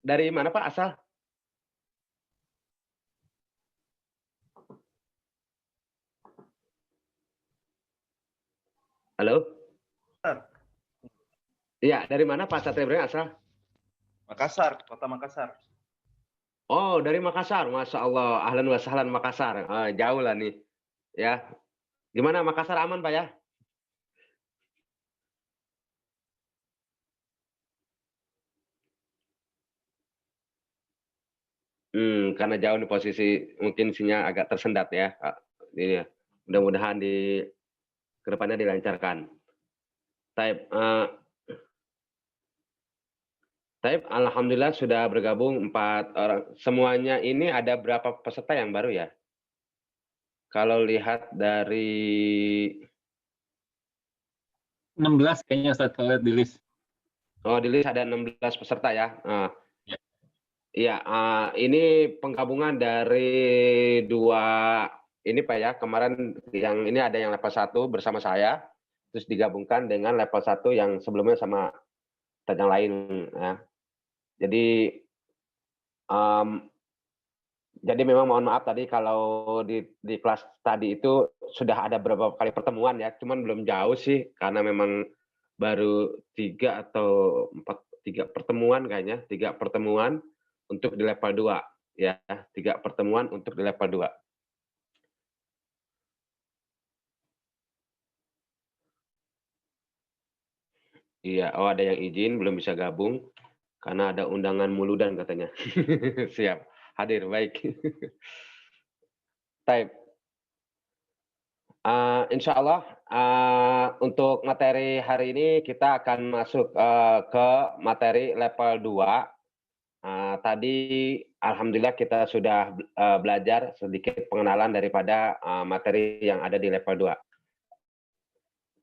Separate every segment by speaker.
Speaker 1: dari mana Pak asal? Halo? Iya, dari mana Pak Satria Ibrahim asal?
Speaker 2: Makassar, Kota Makassar.
Speaker 1: Oh, dari Makassar. Masya Allah. Ahlan wa sahlan Makassar. Jauh lah nih. Ya. Gimana Makassar aman Pak ya? Karena jauh di posisi mungkin sinyal agak tersendat ya. Ini ya. Mudah-mudahan di kedepannya dilancarkan. Taib, alhamdulillah sudah bergabung 4 orang. Semuanya ini ada berapa peserta yang baru ya? Kalau lihat dari
Speaker 3: 16 kayaknya Ustaz kalau lihat di list.
Speaker 1: Oh, di list ada 16 peserta ya.
Speaker 3: Ya.
Speaker 1: Iya, ini penggabungan dari 2 ini Pak ya. Kemarin yang ini ada yang level 1 bersama saya, terus digabungkan dengan level 1 yang sebelumnya sama Ustadz yang lain ya. Jadi memang mohon maaf tadi kalau di kelas tadi itu sudah ada beberapa kali pertemuan ya, cuman belum jauh sih karena memang baru 3 atau 3 pertemuan kayaknya, 3 pertemuan untuk di level 2 ya, 3 pertemuan untuk di level 2. Iya, oh ada yang izin belum bisa gabung karena ada undangan muludan katanya. Siap, hadir, baik. Baik. Insya Allah untuk materi hari ini kita akan masuk ke materi level 2. Tadi alhamdulillah kita sudah belajar sedikit pengenalan daripada materi yang ada di level 2.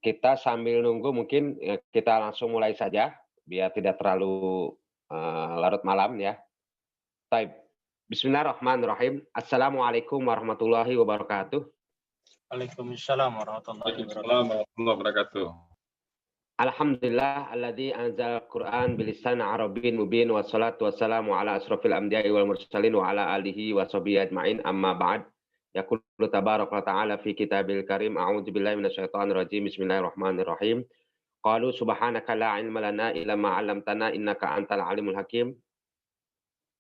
Speaker 1: Kita sambil nunggu mungkin kita langsung mulai saja biar tidak terlalu larut malam ya. Baik. Bismillahirrahmanirrahim. Assalamualaikum warahmatullahi wabarakatuh.
Speaker 4: Waalaikumsalam warahmatullahi
Speaker 3: wabarakatuh.
Speaker 1: Alhamdulillah alladzi anzal Qur'an bilisan Arabiyyin mubin wassalatu wassalamu ala asrofil anbiya'i wal mursalin wa ala alihi wa sahbihi ajma'in amma ba'd. Yaqulu tabaraka wa ta'ala fi kitabil karim a'udzu billahi minasyaitonir rajim bismillahirrahmanirrahim. Qalu subhanaka la ilma lana illa ma 'allamtana innaka antal alimul hakim.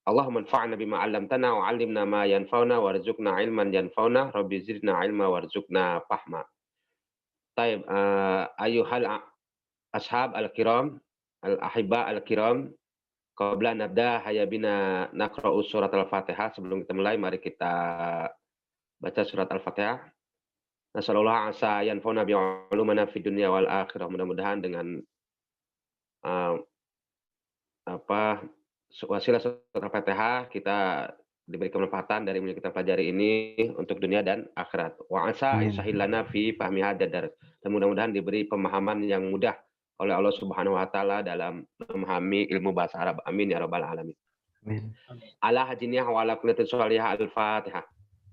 Speaker 1: Allahumma anfa'na bima 'allamtana wa 'allimna ma yanfa'una warzuqna 'ilman yanfa'una rabbi zidna 'ilma warzuqna fahma. Taib, ayyuhal ashab al-kiram, al-ahibba al-kiram, qabla nabda hayya bina naqra'u surat al-Fatihah. Sebelum kita mulai mari kita baca surat Al-Fatihah. Nasallallahu asa yanfa'una bi'ulumana fid dunya wal akhirah. Mudah-mudahan dengan wasilah surat Al-Fatihah kita diberi kemanfaatan dari yang kita pelajari ini untuk dunia dan akhirat. Wa asa yusahilana fi fahmi hadar. Dan mudah-mudahan diberi pemahaman yang mudah oleh Allah Subhanahu wa taala dalam memahami ilmu bahasa Arab. Amin ya rabbal alamin. Amin. Ala hajiniyah wa ala kullatin sholihah al-Fatihah.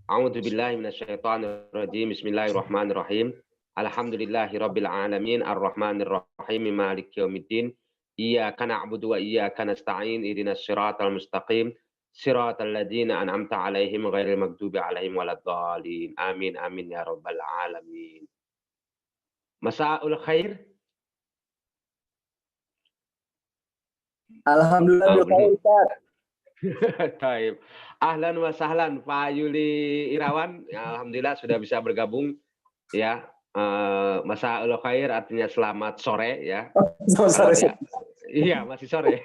Speaker 1: A'udzu billahi minasyaitonir rajim. Bismillahirrahmanirrahim. Alhamdulillahirabbil alamin arrahmanir rahim maliki yaumiddin. Iyyaka na'budu wa iyyaka nasta'in ihdinas siratal mustaqim siratal ladzina an'amta 'alaihim ghairil maghdubi 'alaihim waladdallin. Amin amin ya rabbal alamin. Masa'ul khair.
Speaker 5: Alhamdulillah Ustaz.
Speaker 1: Taib. Ahlan wa sahlan Pak Yuli Irawan. Alhamdulillah sudah bisa bergabung ya. Masa'ul khair artinya selamat sore ya.
Speaker 5: Sore.
Speaker 1: Ya. Iya, masih sore.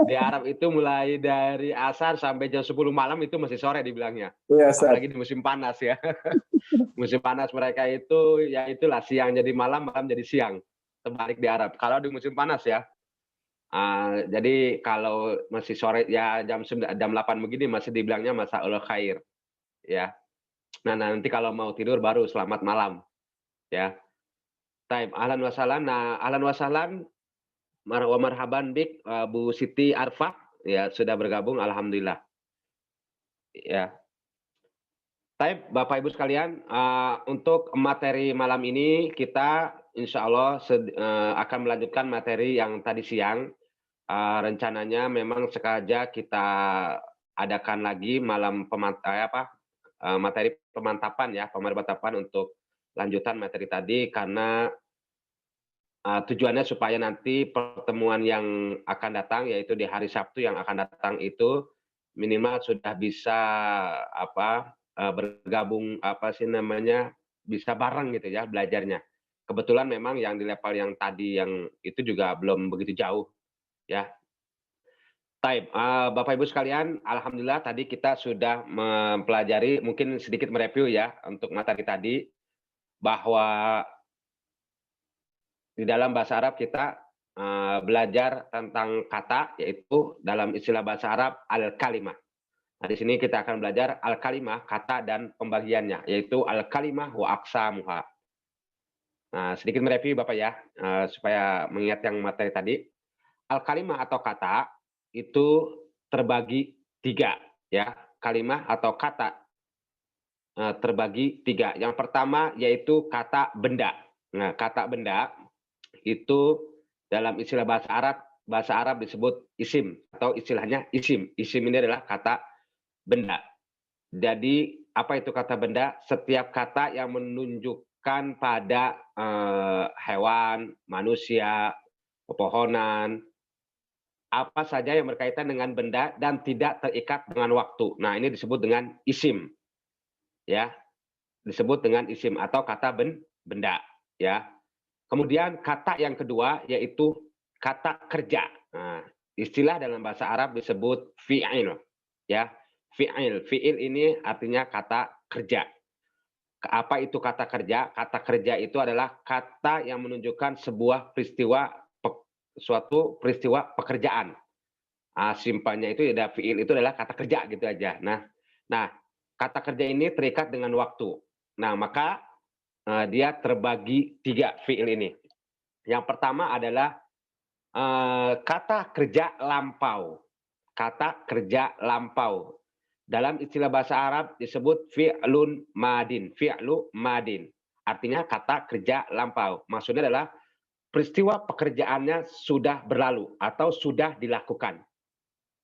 Speaker 1: Di Arab itu mulai dari asar sampai jam 10 malam itu masih sore dibilangnya.
Speaker 5: Iya,
Speaker 1: apalagi di musim panas ya. Musim panas mereka itu ya itulah siang jadi malam, malam jadi siang. Terbalik di Arab. Kalau di musim panas ya. Jadi kalau masih sore ya jam 8 begini masih dibilangnya masa'ul khair. Ya. Nah, nanti kalau mau tidur baru selamat malam. Ya. Taib, ahlan wa sahlan. Nah, ahlan wa sahlan wa marhaban bik Bu Siti Arfah ya sudah bergabung alhamdulillah. Ya. Taib, Bapak Ibu sekalian, untuk materi malam ini kita insya Allah akan melanjutkan materi yang tadi siang. rencananya memang sengaja kita adakan lagi malam materi pemantapan ya, pemantapan untuk lanjutan materi tadi karena tujuannya supaya nanti pertemuan yang akan datang, yaitu di hari Sabtu yang akan datang itu minimal sudah bisa bergabung bisa bareng gitu ya belajarnya. Kebetulan memang yang di level yang tadi yang itu juga belum begitu jauh ya. Baik, Bapak Ibu sekalian, alhamdulillah tadi kita sudah mempelajari, mungkin sedikit mereview ya untuk materi tadi, bahwa di dalam bahasa Arab kita belajar tentang kata, yaitu dalam istilah bahasa Arab al-kalimah. Nah, di sini kita akan belajar al-kalimah, kata dan pembagiannya, yaitu al-kalimah wa aqsamuha. Nah, sedikit mereview Bapak ya, supaya mengingat yang materi tadi. Al-kalimah atau kata itu terbagi 3 ya, kalimah atau kata terbagi 3. Yang pertama yaitu kata benda. Nah, kata benda itu dalam istilah bahasa Arab disebut isim atau istilahnya isim. Isim ini adalah kata benda. Jadi apa itu kata benda? Setiap kata yang menunjukkan pada hewan, manusia, pepohonan, apa saja yang berkaitan dengan benda dan tidak terikat dengan waktu. Nah, ini disebut dengan isim. Ya. Disebut dengan isim atau kata benda, ya. Kemudian kata yang kedua yaitu kata kerja. Nah, istilah dalam bahasa Arab disebut fi'il, ya. Fi'il ini artinya kata kerja. Apa itu kata kerja? Kata kerja itu adalah kata yang menunjukkan sebuah suatu peristiwa pekerjaan. Simpelnya itu ada fiil itu adalah kata kerja gitu aja. Nah, kata kerja ini terikat dengan waktu. Nah, maka dia terbagi 3 fiil ini. Yang pertama adalah kata kerja lampau. Kata kerja lampau. Dalam istilah bahasa Arab disebut fi'lun madin. Fi'lu madin. Artinya kata kerja lampau. Maksudnya adalah peristiwa pekerjaannya sudah berlalu atau sudah dilakukan.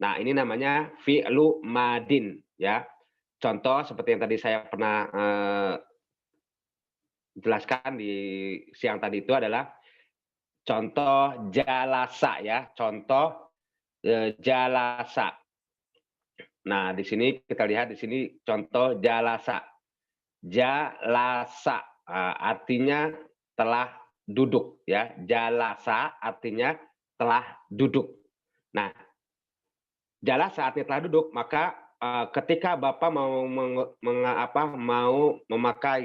Speaker 1: Nah, ini namanya fi'lu madin ya. Contoh seperti yang tadi saya pernah jelaskan di siang tadi itu adalah contoh jalasa ya, contoh jalasa. Nah, di sini kita lihat di sini contoh jalasa. Jalasa artinya telah duduk ya. Jalasa artinya telah duduk. Nah, jalasa artinya telah duduk, maka ketika Bapak mau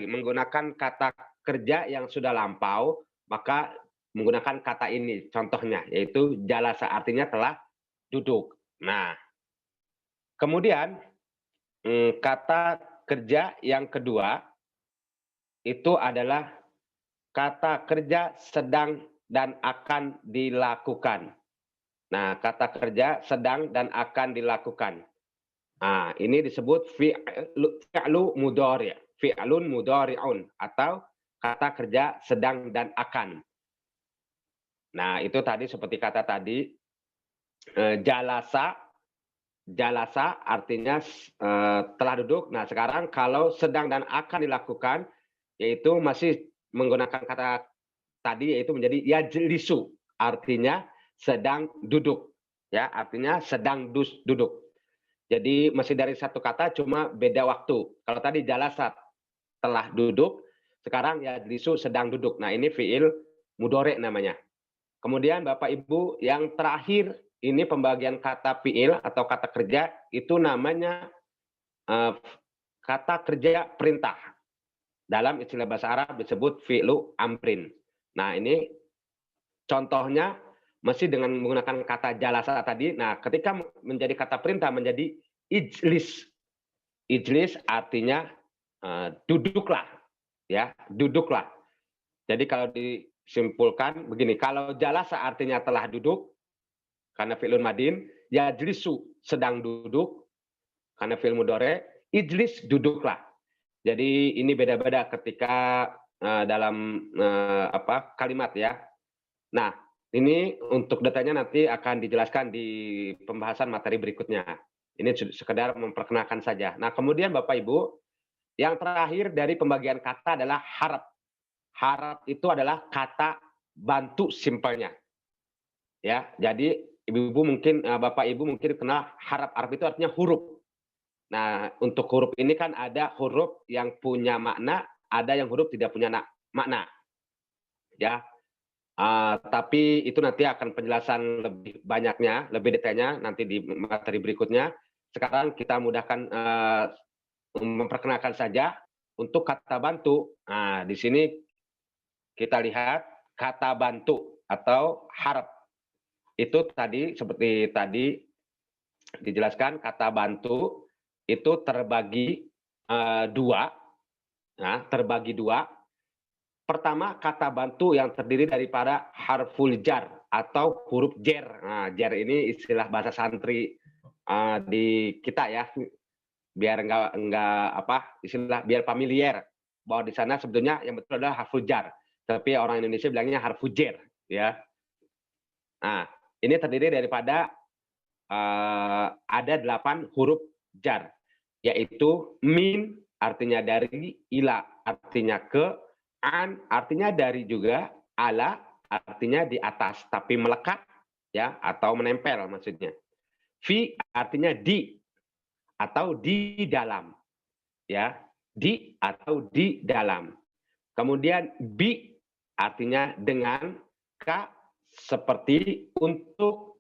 Speaker 1: menggunakan kata kerja yang sudah lampau, maka menggunakan kata ini contohnya yaitu jalasa artinya telah duduk. Nah, kemudian kata kerja yang kedua itu adalah kata kerja sedang dan akan dilakukan. Nah, kata kerja sedang dan akan dilakukan. Nah, ini disebut fi'lu mudhari', fi'lun mudhari'un atau kata kerja sedang dan akan. Nah, itu tadi seperti kata tadi jalasa. Jalasa artinya telah duduk. Nah, sekarang kalau sedang dan akan dilakukan yaitu masih menggunakan kata tadi yaitu menjadi yajlisu, artinya sedang duduk. Ya, artinya sedang duduk. Jadi masih dari satu kata cuma beda waktu. Kalau tadi jalasa telah duduk, sekarang yajlisu sedang duduk. Nah, ini fi'il mudhari' namanya. Kemudian Bapak Ibu yang terakhir ini pembagian kata fi'il atau kata kerja itu namanya kata kerja perintah. Dalam istilah bahasa Arab disebut fi'lu amrin. Nah, ini contohnya masih dengan menggunakan kata jalasa tadi. Nah, ketika menjadi kata perintah menjadi ijlis. Ijlis artinya duduklah, ya, duduklah. Jadi kalau disimpulkan begini, kalau jalasa artinya telah duduk karena fi'lun madin, yajlisu sedang duduk karena fi'il mudhari', ijlis duduklah. Jadi ini beda-beda ketika dalam kalimat ya. Nah, Ini untuk datanya nanti akan dijelaskan di pembahasan materi berikutnya. Ini sekedar memperkenalkan saja. Nah, kemudian Bapak Ibu, yang terakhir dari pembagian kata adalah harap. Harap itu adalah kata bantu simpelnya. Ya, jadi Ibu-ibu mungkin Bapak Ibu mungkin kenal harap. Harap itu artinya huruf. Nah, untuk huruf ini kan ada huruf yang punya makna, ada yang huruf tidak punya makna. Ya. Tapi itu nanti akan penjelasan lebih banyaknya, lebih detailnya nanti di materi berikutnya. Sekarang kita mudahkan memperkenalkan saja untuk kata bantu. Nah, di sini kita lihat kata bantu atau harap. Itu tadi seperti tadi dijelaskan kata bantu itu terbagi dua. Nah, terbagi dua. Pertama, kata bantu yang terdiri daripada harful jar atau huruf jer. Nah, jer ini istilah bahasa santri di kita ya, biar enggak apa istilah biar familiar bahwa di sana sebetulnya yang betul adalah harful jar, tapi orang Indonesia bilangnya harful jer, ya. Nah, ini terdiri daripada ada 8 huruf jar, yaitu min artinya dari, ila artinya ke, an artinya dari juga, ala artinya di atas tapi melekat ya atau menempel maksudnya. Fi artinya di atau di dalam. Ya, di atau di dalam. Kemudian bi artinya dengan, ka seperti, untuk,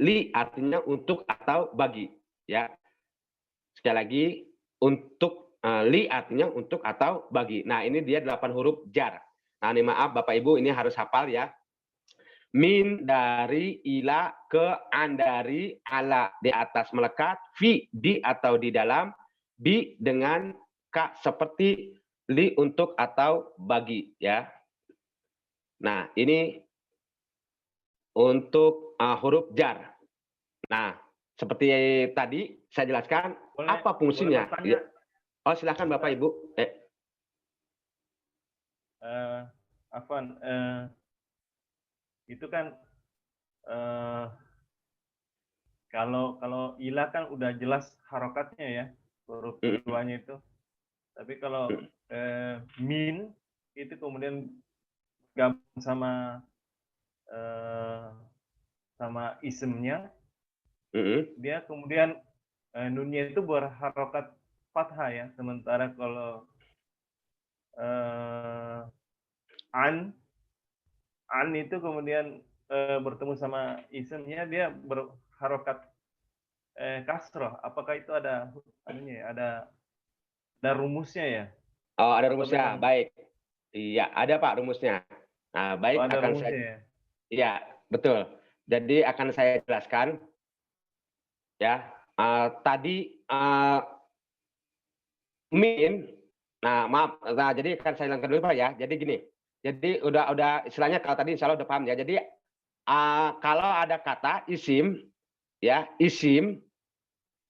Speaker 1: li artinya untuk atau bagi ya. Sekali lagi untuk, li artinya untuk atau bagi. Nah, ini dia 8 huruf jar. Nah, ini maaf Bapak Ibu, ini harus hafal ya. Min dari, ila ke, an dari, ala di atas melekat, fi di atau di dalam, bi dengan, ka seperti, li untuk atau bagi ya. Nah, ini untuk huruf jar. Nah, seperti tadi saya jelaskan apa fungsinya.
Speaker 2: Boleh bertanya?
Speaker 1: Oh, silakan Bapak Ibu.
Speaker 2: Afwan, itu kan kalau ila kan udah jelas harokatnya ya, huruf keduanya itu. Tapi kalau min itu kemudian gabung sama isimnya, dia kemudian nunnya itu berharokat fathah ya, sementara kalau an itu kemudian bertemu sama isimnya dia berharokat kasroh. Apakah itu ada rumusnya ya?
Speaker 1: Oh, ada rumusnya. Baik. Iya, ada Pak rumusnya. Nah, baik,
Speaker 2: ada
Speaker 1: akan
Speaker 2: rumusnya
Speaker 1: saya.
Speaker 2: ya?
Speaker 1: Iya, betul. Jadi akan saya jelaskan. Ya, tadi min. Nah, maaf. Nah, jadi akan saya langkah dulu Pak ya. Jadi gini. Jadi udah istilahnya kalau tadi insya Allah udah paham ya. Jadi kalau ada kata isim, ya isim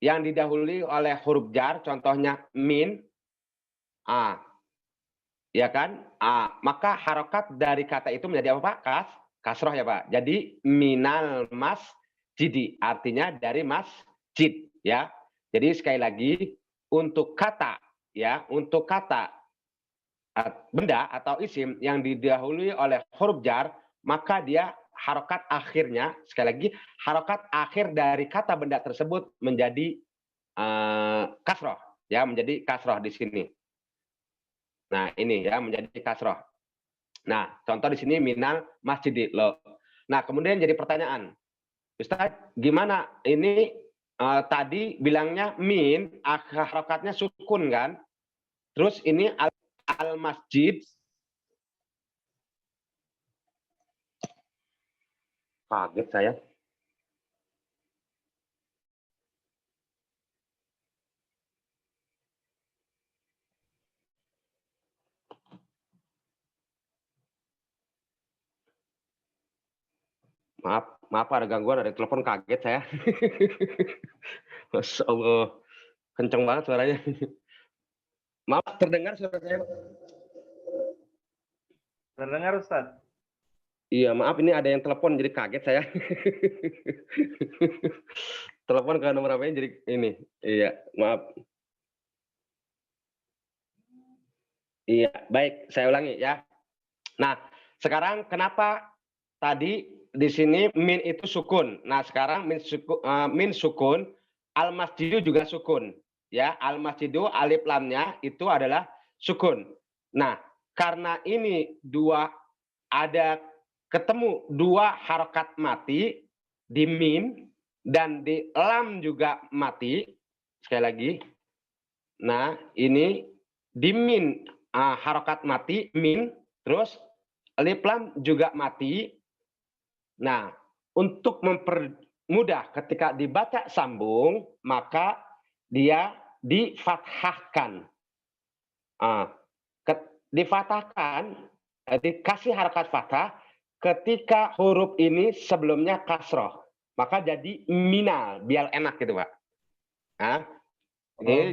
Speaker 1: yang didahului oleh huruf jar, contohnya min, ya kan? Maka harokat dari kata itu menjadi apa Pak? Kasroh ya Pak. Jadi minal masjidi, artinya dari masjid ya. Jadi sekali lagi untuk kata ya, untuk kata benda atau isim yang didahului oleh huruf jar, maka dia harokat akhirnya, sekali lagi harokat akhir dari kata benda tersebut menjadi kasroh ya, menjadi kasroh di sini. Nah, ini ya menjadi kasroh. Nah, contoh di sini minal masjid loh. Nah, kemudian jadi pertanyaan, Ustaz, gimana ini tadi bilangnya min, harokatnya sukun kan? Terus ini al masjid, kaget saya. Maaf ada gangguan, ada telepon, kaget saya. Masya Allah, kenceng banget suaranya. Maaf, terdengar suara saya?
Speaker 2: Terdengar Ustaz?
Speaker 1: Iya, maaf ini ada yang telepon jadi kaget saya. Telepon ke nomor HP-nya jadi ini. Iya, maaf. Iya, baik, saya ulangi ya. Nah, sekarang kenapa tadi di sini min itu sukun. Nah, sekarang min sukun, al-masjidu juga sukun. Ya, al-masjidu alif lamnya itu adalah sukun. Nah, karena ini ada ketemu dua harokat mati di min dan di lam juga mati. Sekali lagi. Nah, ini di min harokat mati min, terus alif lam juga mati. Nah, untuk mempermudah ketika dibaca sambung, maka dia difathahkan. Difathahkan, dikasih harakat fathah ketika huruf ini sebelumnya kasroh. Maka jadi minal, biar enak gitu, Pak.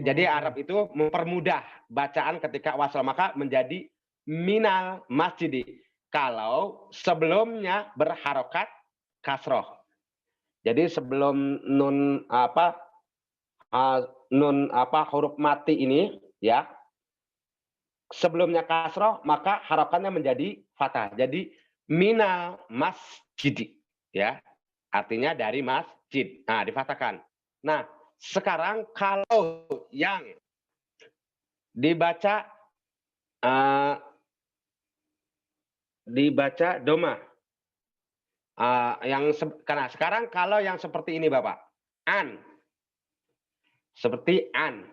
Speaker 1: Jadi Arab itu mempermudah bacaan ketika wasal, maka menjadi minal masjidi. Kalau sebelumnya berharokat kasroh. Jadi sebelum huruf mati ini ya, sebelumnya kasroh maka harokatnya menjadi fathah. Jadi minal masjidi ya. Artinya dari masjid. Nah, difathahkan. Nah, sekarang kalau yang dibaca doma. Karena sekarang kalau yang seperti ini Bapak, an. Seperti an.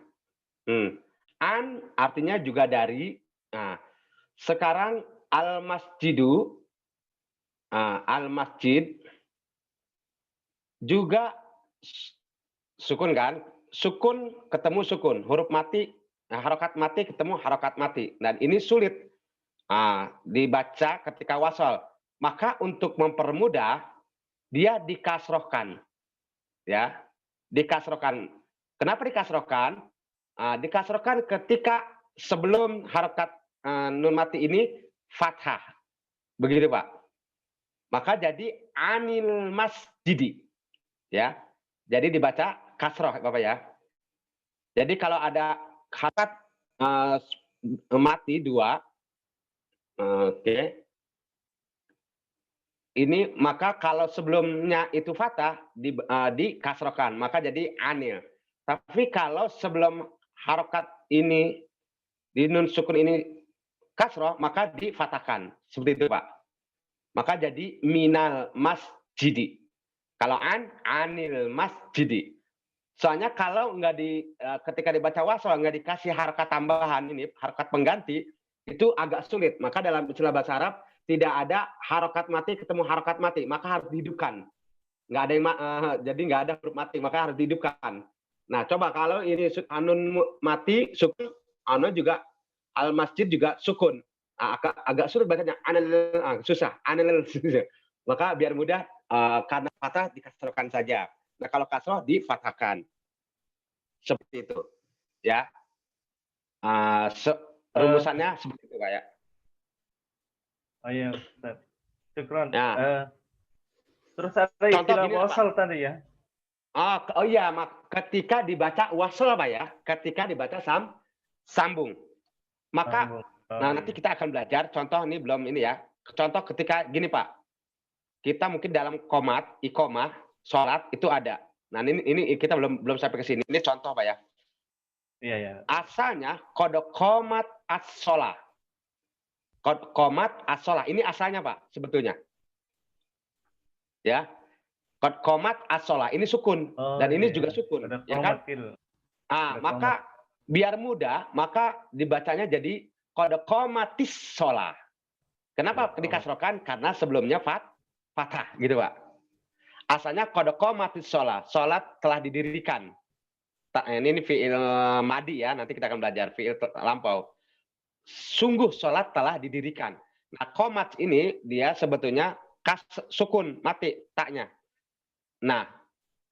Speaker 1: An artinya juga dari. Nah, sekarang al-masjidu, al-masjid juga sukun kan? Sukun ketemu sukun, huruf mati, harokat mati ketemu harokat mati. Dan ini sulit dibaca ketika wasal. Maka untuk mempermudah dia dikasrohkan. Ya, dikasrohkan. Kenapa dikasrohkan? Dikasrohkan ketika sebelum harokat nun mati ini fathah. Begitu, Pak. Maka jadi anil masjidi. Ya. Jadi dibaca kasroh, Bapak ya. Jadi kalau ada harokat mati dua, oke. Ini maka kalau sebelumnya itu fathah dikasrohkan, maka jadi anil. Tapi kalau sebelum harokat ini di nun sukun ini kasroh, maka difathahkan. Seperti itu, Pak. Maka jadi minal masjidi. Kalau anil masjidi. Soalnya kalau ketika dibaca wasal nggak dikasih harokat tambahan ini, harokat pengganti, itu agak sulit. Maka dalam istilah bahasa Arab tidak ada harokat mati ketemu harokat mati, maka harus dihidupkan. Nggak ada yang jadi nggak ada huruf mati, maka harus dihidupkan. Nah, coba kalau ini anun mati sukun, anun juga al masjid juga sukun. Agak sulit bacanya, susah, maka biar mudah karena fathah dikasrohkan saja. Nah, kalau kasroh difathahkan. Seperti itu. Ya. Rumusannya seperti itu, Pak ya.
Speaker 2: Oh iya, Ustaz. Syukron.
Speaker 1: Ya.
Speaker 2: Terus ada istilah wasal tadi ya?
Speaker 1: Oh iya, ketika dibaca wasal, Pak ya. Ketika dibaca sambung. Maka nanti kita akan belajar contoh ini belum ini ya. Contoh ketika gini, Pak. Kita mungkin dalam iqomah, sholat itu ada. Nah, ini kita belum sampai ke sini. Ini contoh, Pak ya.
Speaker 2: Iya, ya.
Speaker 1: Asalnya kodok komat as-sholah. Qad qomat as-shalah. Ini asalnya, Pak, sebetulnya. Ya. Qad qomat as-shalah. Ini sukun. Dan ini juga sukun. Ya kan? Maka biar mudah, maka dibacanya jadi qad qomatis shalah. Kenapa dikasrohkan? Karena sebelumnya fathah, gitu, Pak. Asalnya qad qomatis shalah. Salat telah didirikan. Ini fi'il madi ya, nanti kita akan belajar fi'il lampau. Sungguh sholat telah didirikan. Nah, qomat ini dia sebetulnya sukun, mati taknya. Nah,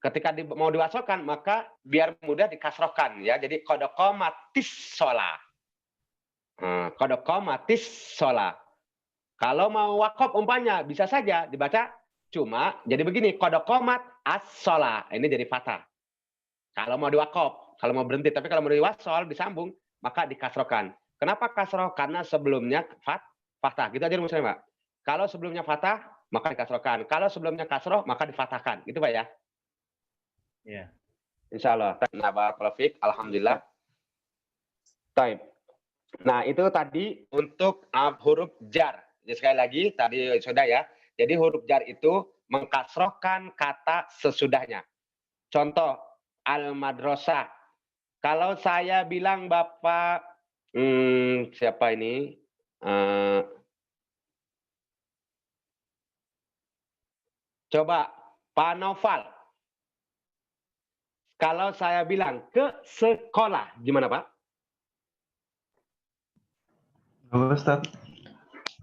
Speaker 1: ketika mau diwasalkan maka biar mudah dikasrohkan ya. Jadi qad qomatis shalah. Qad qomatis shalah. Kalau mau wakaf umpamanya bisa saja dibaca cuma jadi begini, qad qomat as-shalah. Ini jadi fathah. Kalau mau diwakaf, kalau mau berhenti, tapi kalau mau diwasol disambung maka dikasrokan. Kenapa kasroh? Karena sebelumnya fathah. Gitu aja rumusnya, Pak. Kalau sebelumnya fathah maka dikasrokan. Kalau sebelumnya kasroh maka difathahkan. Gitu, Pak ya.
Speaker 2: Iya.
Speaker 1: Insyaallah. Nah, barakallahu fiik. Alhamdulillah. Baik. Nah, itu tadi untuk huruf jar. Jadi sekali lagi tadi sudah ya. Jadi huruf jar itu mengkasrohkan kata sesudahnya. Contoh al-madrasah. Kalau saya bilang Bapak siapa ini? Coba Pak Noval. Kalau saya bilang ke sekolah, gimana Pak?
Speaker 6: Halo Ustaz.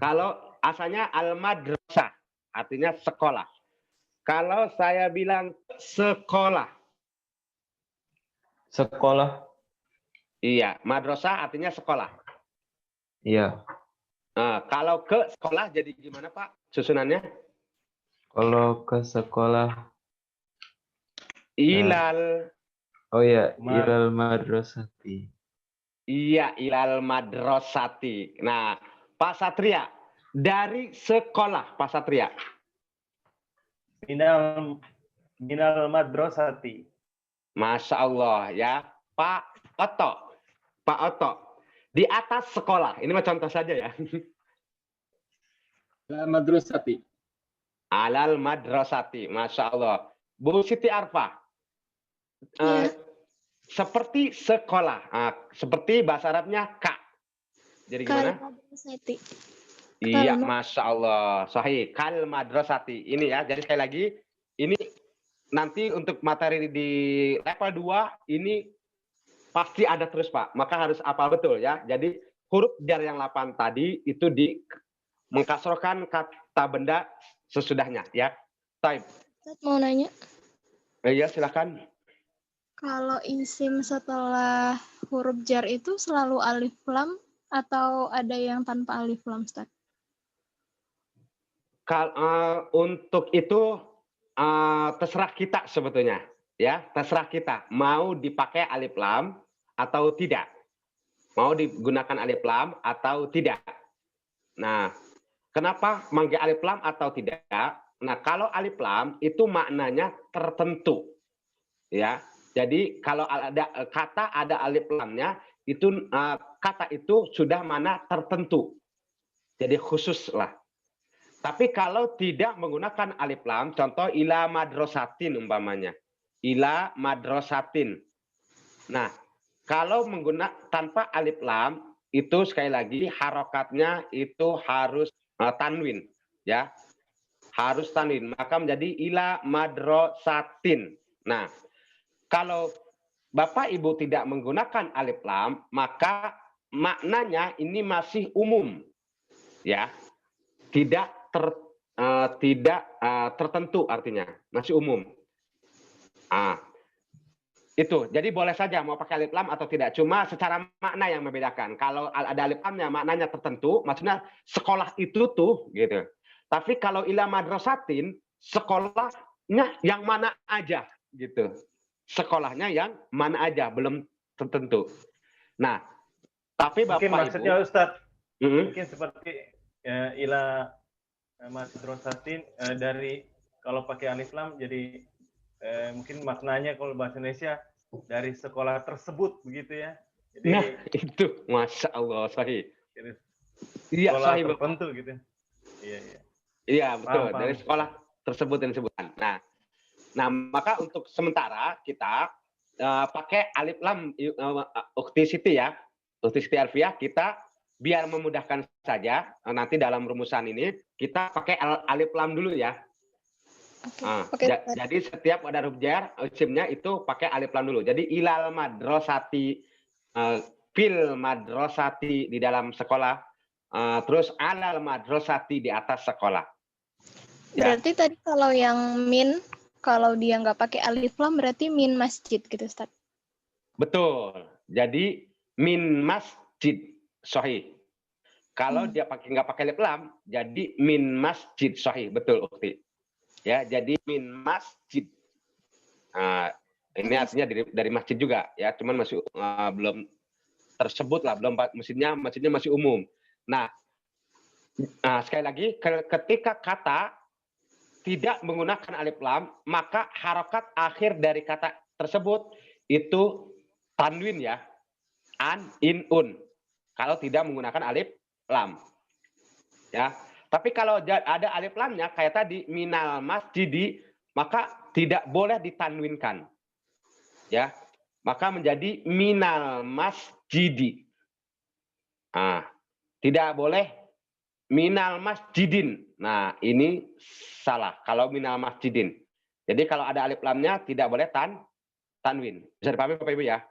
Speaker 1: Kalau asalnya al-madrasah, artinya sekolah. Kalau saya bilang sekolah.
Speaker 6: Sekolah.
Speaker 1: Iya, madrasah artinya sekolah.
Speaker 6: Iya.
Speaker 1: Nah, kalau ke sekolah jadi gimana Pak susunannya?
Speaker 6: Kalau ke sekolah.
Speaker 1: Ilal.
Speaker 6: Oh iya, ilal madrasati.
Speaker 1: Iya, ilal madrasati. Nah, Pak Satria, dari sekolah Pak Satria.
Speaker 2: Minal madrasati.
Speaker 1: Masya Allah ya. Pak Oto. Di atas sekolah. Ini mah contoh saja ya.
Speaker 3: Madrasati.
Speaker 1: Alal madrasati. Masya Allah. Bu Siti Arfa. Seperti sekolah. Seperti bahasa Arabnya kak. Jadi gimana?
Speaker 7: Madrasati.
Speaker 1: Iya, Masya Allah. Sahih. Kal madrasati. Ini ya. Jadi sekali lagi. Ini nanti untuk materi di level 2 ini pasti ada terus Pak. Maka harus apa betul ya. Jadi huruf jar yang 8 tadi itu mengkasrohkan kata benda sesudahnya ya. Type.
Speaker 7: Ustaz mau nanya.
Speaker 1: Iya silakan.
Speaker 7: Kalau isim setelah huruf jar itu selalu alif lam atau ada yang tanpa alif lam, Ustaz?
Speaker 1: Untuk itu terserah kita sebetulnya ya, terserah kita mau dipakai alif lam atau tidak, mau digunakan alif lam atau tidak. Nah, kenapa manggil alif lam atau tidak? Nah, kalau alif lam itu maknanya tertentu ya. Jadi kalau ada kata ada alif lamnya itu kata itu sudah mana tertentu, jadi khusus lah. Tapi kalau tidak menggunakan alif lam, contoh ila madrasatin umpamanya. Ila madrasatin. Nah, kalau menggunakan tanpa alif lam, itu sekali lagi harokatnya itu harus tanwin. Ya, harus tanwin. Maka menjadi ila madrasatin. Nah, kalau Bapak Ibu tidak menggunakan alif lam, maka maknanya ini masih umum. Ya, tidak tertentu artinya, masih umum. Itu. Jadi boleh saja mau pakai alif lam atau tidak. Cuma secara makna yang membedakan. Kalau ada alif lamnya maknanya tertentu, maksudnya sekolah itu tuh gitu. Tapi kalau ila madrasatin, sekolahnya yang mana aja gitu. Sekolahnya yang mana aja, belum tertentu. Nah, tapi Bapak
Speaker 2: Mungkin maksudnya
Speaker 1: Ibu,
Speaker 2: Ustadz, mungkin seperti ila madrasatin dari kalau pakai alif lam jadi mungkin maknanya kalau bahasa Indonesia dari sekolah tersebut begitu ya. Jadi,
Speaker 1: nah itu Masya Allah sahih. Iya
Speaker 2: sekolah
Speaker 1: sahih
Speaker 2: tertentu gitu. Iya.
Speaker 1: Iya betul,
Speaker 2: Paham.
Speaker 1: dari sekolah tersebut yang disebutkan. Nah maka untuk sementara kita pakai alif lam Ukti Siti ya, Ukti Siti Alfiah, kita biar memudahkan saja nanti dalam rumusan ini kita pakai alif lam dulu ya. Jadi setiap ada huruf jar isimnya itu pakai alif lam dulu. Jadi ilal madrasati, fil madrasati di dalam sekolah, terus alal madrasati di atas sekolah.
Speaker 7: Berarti tadi kalau yang min, kalau dia nggak pakai alif lam berarti min masjid gitu, Ustaz?
Speaker 1: Betul. Jadi min masjid. Sahih. Kalau dia nggak pakai alif lam, jadi min masjid. Sahih, betul Ukti. Ya, jadi min masjid. Nah, ini artinya dari masjid juga ya, cuman masih belum tersebut lah, belum masjidnya masih umum. Nah, sekali lagi ketika kata tidak menggunakan alif lam, maka harokat akhir dari kata tersebut itu tanwin ya, an, in, un. Kalau tidak menggunakan alif lam, ya. Tapi kalau ada alif lamnya kayak tadi minal masjidi, maka tidak boleh ditanwinkan, ya. Maka menjadi minal masjidi. Tidak boleh minal masjidin. Nah, ini salah. Kalau minal masjidin. Jadi kalau ada alif lamnya tidak boleh tanwin. Bisa dipahami Bapak Ibu ya?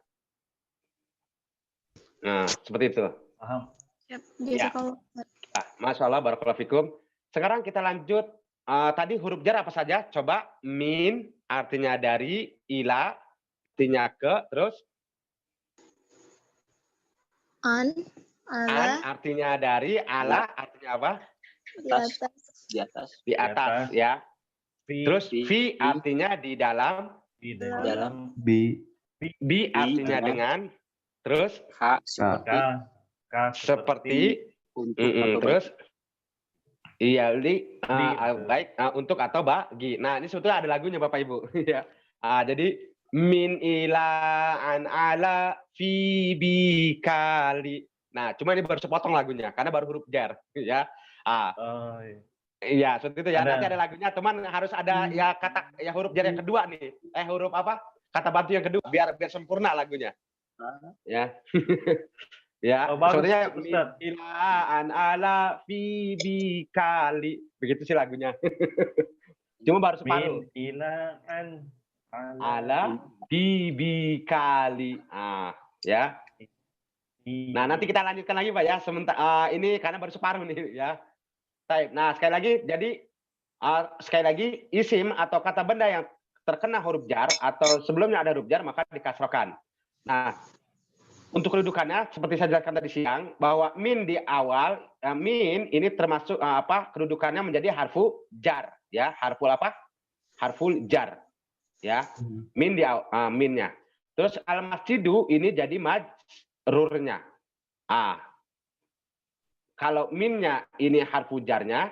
Speaker 1: Nah, seperti itu.
Speaker 2: Paham.
Speaker 7: Siap.
Speaker 1: Ya. Masya Allah, barakallahu fikum. Sekarang kita lanjut. Tadi huruf jar apa saja? Coba. Min artinya dari, ila artinya ke, terus
Speaker 7: An, ala,
Speaker 1: artinya dari, ala artinya apa?
Speaker 7: di atas,
Speaker 4: Di atas.
Speaker 1: Di atas, ya. Terus fi artinya di dalam,
Speaker 2: di
Speaker 4: Dalam.
Speaker 1: bi artinya
Speaker 4: dalam.
Speaker 1: dengan, terus
Speaker 4: Ka.
Speaker 1: seperti,
Speaker 4: Untuk atau
Speaker 1: terus iya
Speaker 2: betul.
Speaker 1: baik untuk atau bagi. Nah, ini sebetulnya ada lagunya Bapak Ibu ya. Jadi min ila an ala fi bi kali. Nah, cuma ini baru sepotong lagunya karena baru huruf jar ya.
Speaker 2: Oh, iya.
Speaker 1: Iya, seperti itu ya.
Speaker 2: Ada.
Speaker 1: Nanti ada lagunya, teman harus ada ya kata ya huruf jar yang kedua nih. Huruf apa? Kata bantu yang kedua biar sempurna lagunya. Ya. Ya,
Speaker 2: Oh, bagus,
Speaker 1: sebetulnya
Speaker 2: Ustaz.
Speaker 1: min ila an ala fi bi kali. Begitu sih lagunya. Cuma baru separuh.
Speaker 2: Min ila an
Speaker 1: Ala bi kali. Ya. Nah, nanti kita lanjutkan lagi Pak ya. Sementara ini karena baru separuh nih ya. Baik. Nah, sekali lagi jadi sekali lagi isim atau kata benda yang terkena huruf jar atau sebelumnya ada huruf jar maka dikasrokan. Nah, untuk kedudukannya seperti saya jelaskan tadi siang bahwa min di awal, min ini termasuk kedudukannya menjadi harfu jar ya, harful apa? Harful jar. Ya. Min di minnya. Terus al masjidu ini jadi majrurnya. Kalau minnya ini harfu jarnya,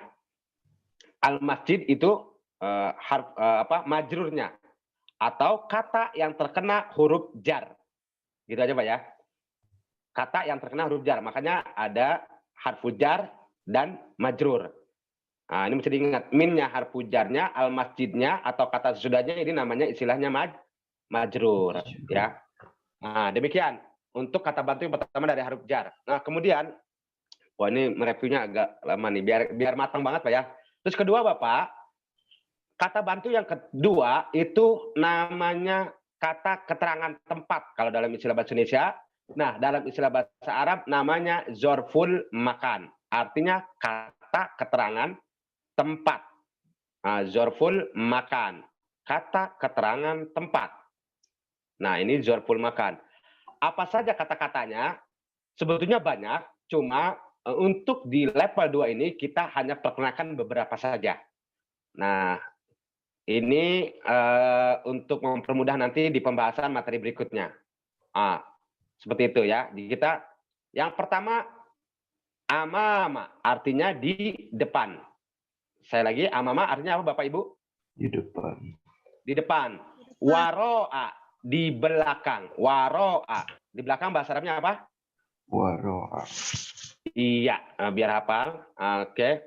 Speaker 1: al masjid itu majrurnya atau kata yang terkena huruf jar. Gitu aja Pak ya. Kata yang terkena huruf jar. Makanya ada harfu jar dan majrur. Nah, ini mesti diingat. Minnya harfu jarnya, al masjidnya atau kata sesudahnya ini namanya istilahnya majrur. Ya. Nah, demikian untuk kata bantu yang pertama dari huruf jar. Nah, kemudian, ini mereviewnya agak lama nih, biar matang banget Pak ya. Terus kedua Bapak, kata bantu yang kedua itu namanya kata keterangan tempat kalau dalam istilah bahasa Indonesia. Nah, dalam istilah bahasa Arab namanya zorful makan. Artinya kata keterangan tempat. Zorful makan. Kata keterangan tempat. Nah, ini zorful makan. Apa saja kata-katanya? Sebetulnya banyak, cuma untuk di level 2 ini kita hanya perkenalkan beberapa saja. Nah, ini untuk mempermudah nanti di pembahasan materi berikutnya. Seperti itu ya. Di kita yang pertama amama artinya di depan. Saya lagi amama artinya apa Bapak Ibu?
Speaker 6: Di depan.
Speaker 1: Di depan. Waro'a di belakang. Waro'a di belakang bahasa Arabnya apa?
Speaker 6: Waro'a.
Speaker 1: Iya, biar hafal. Oke.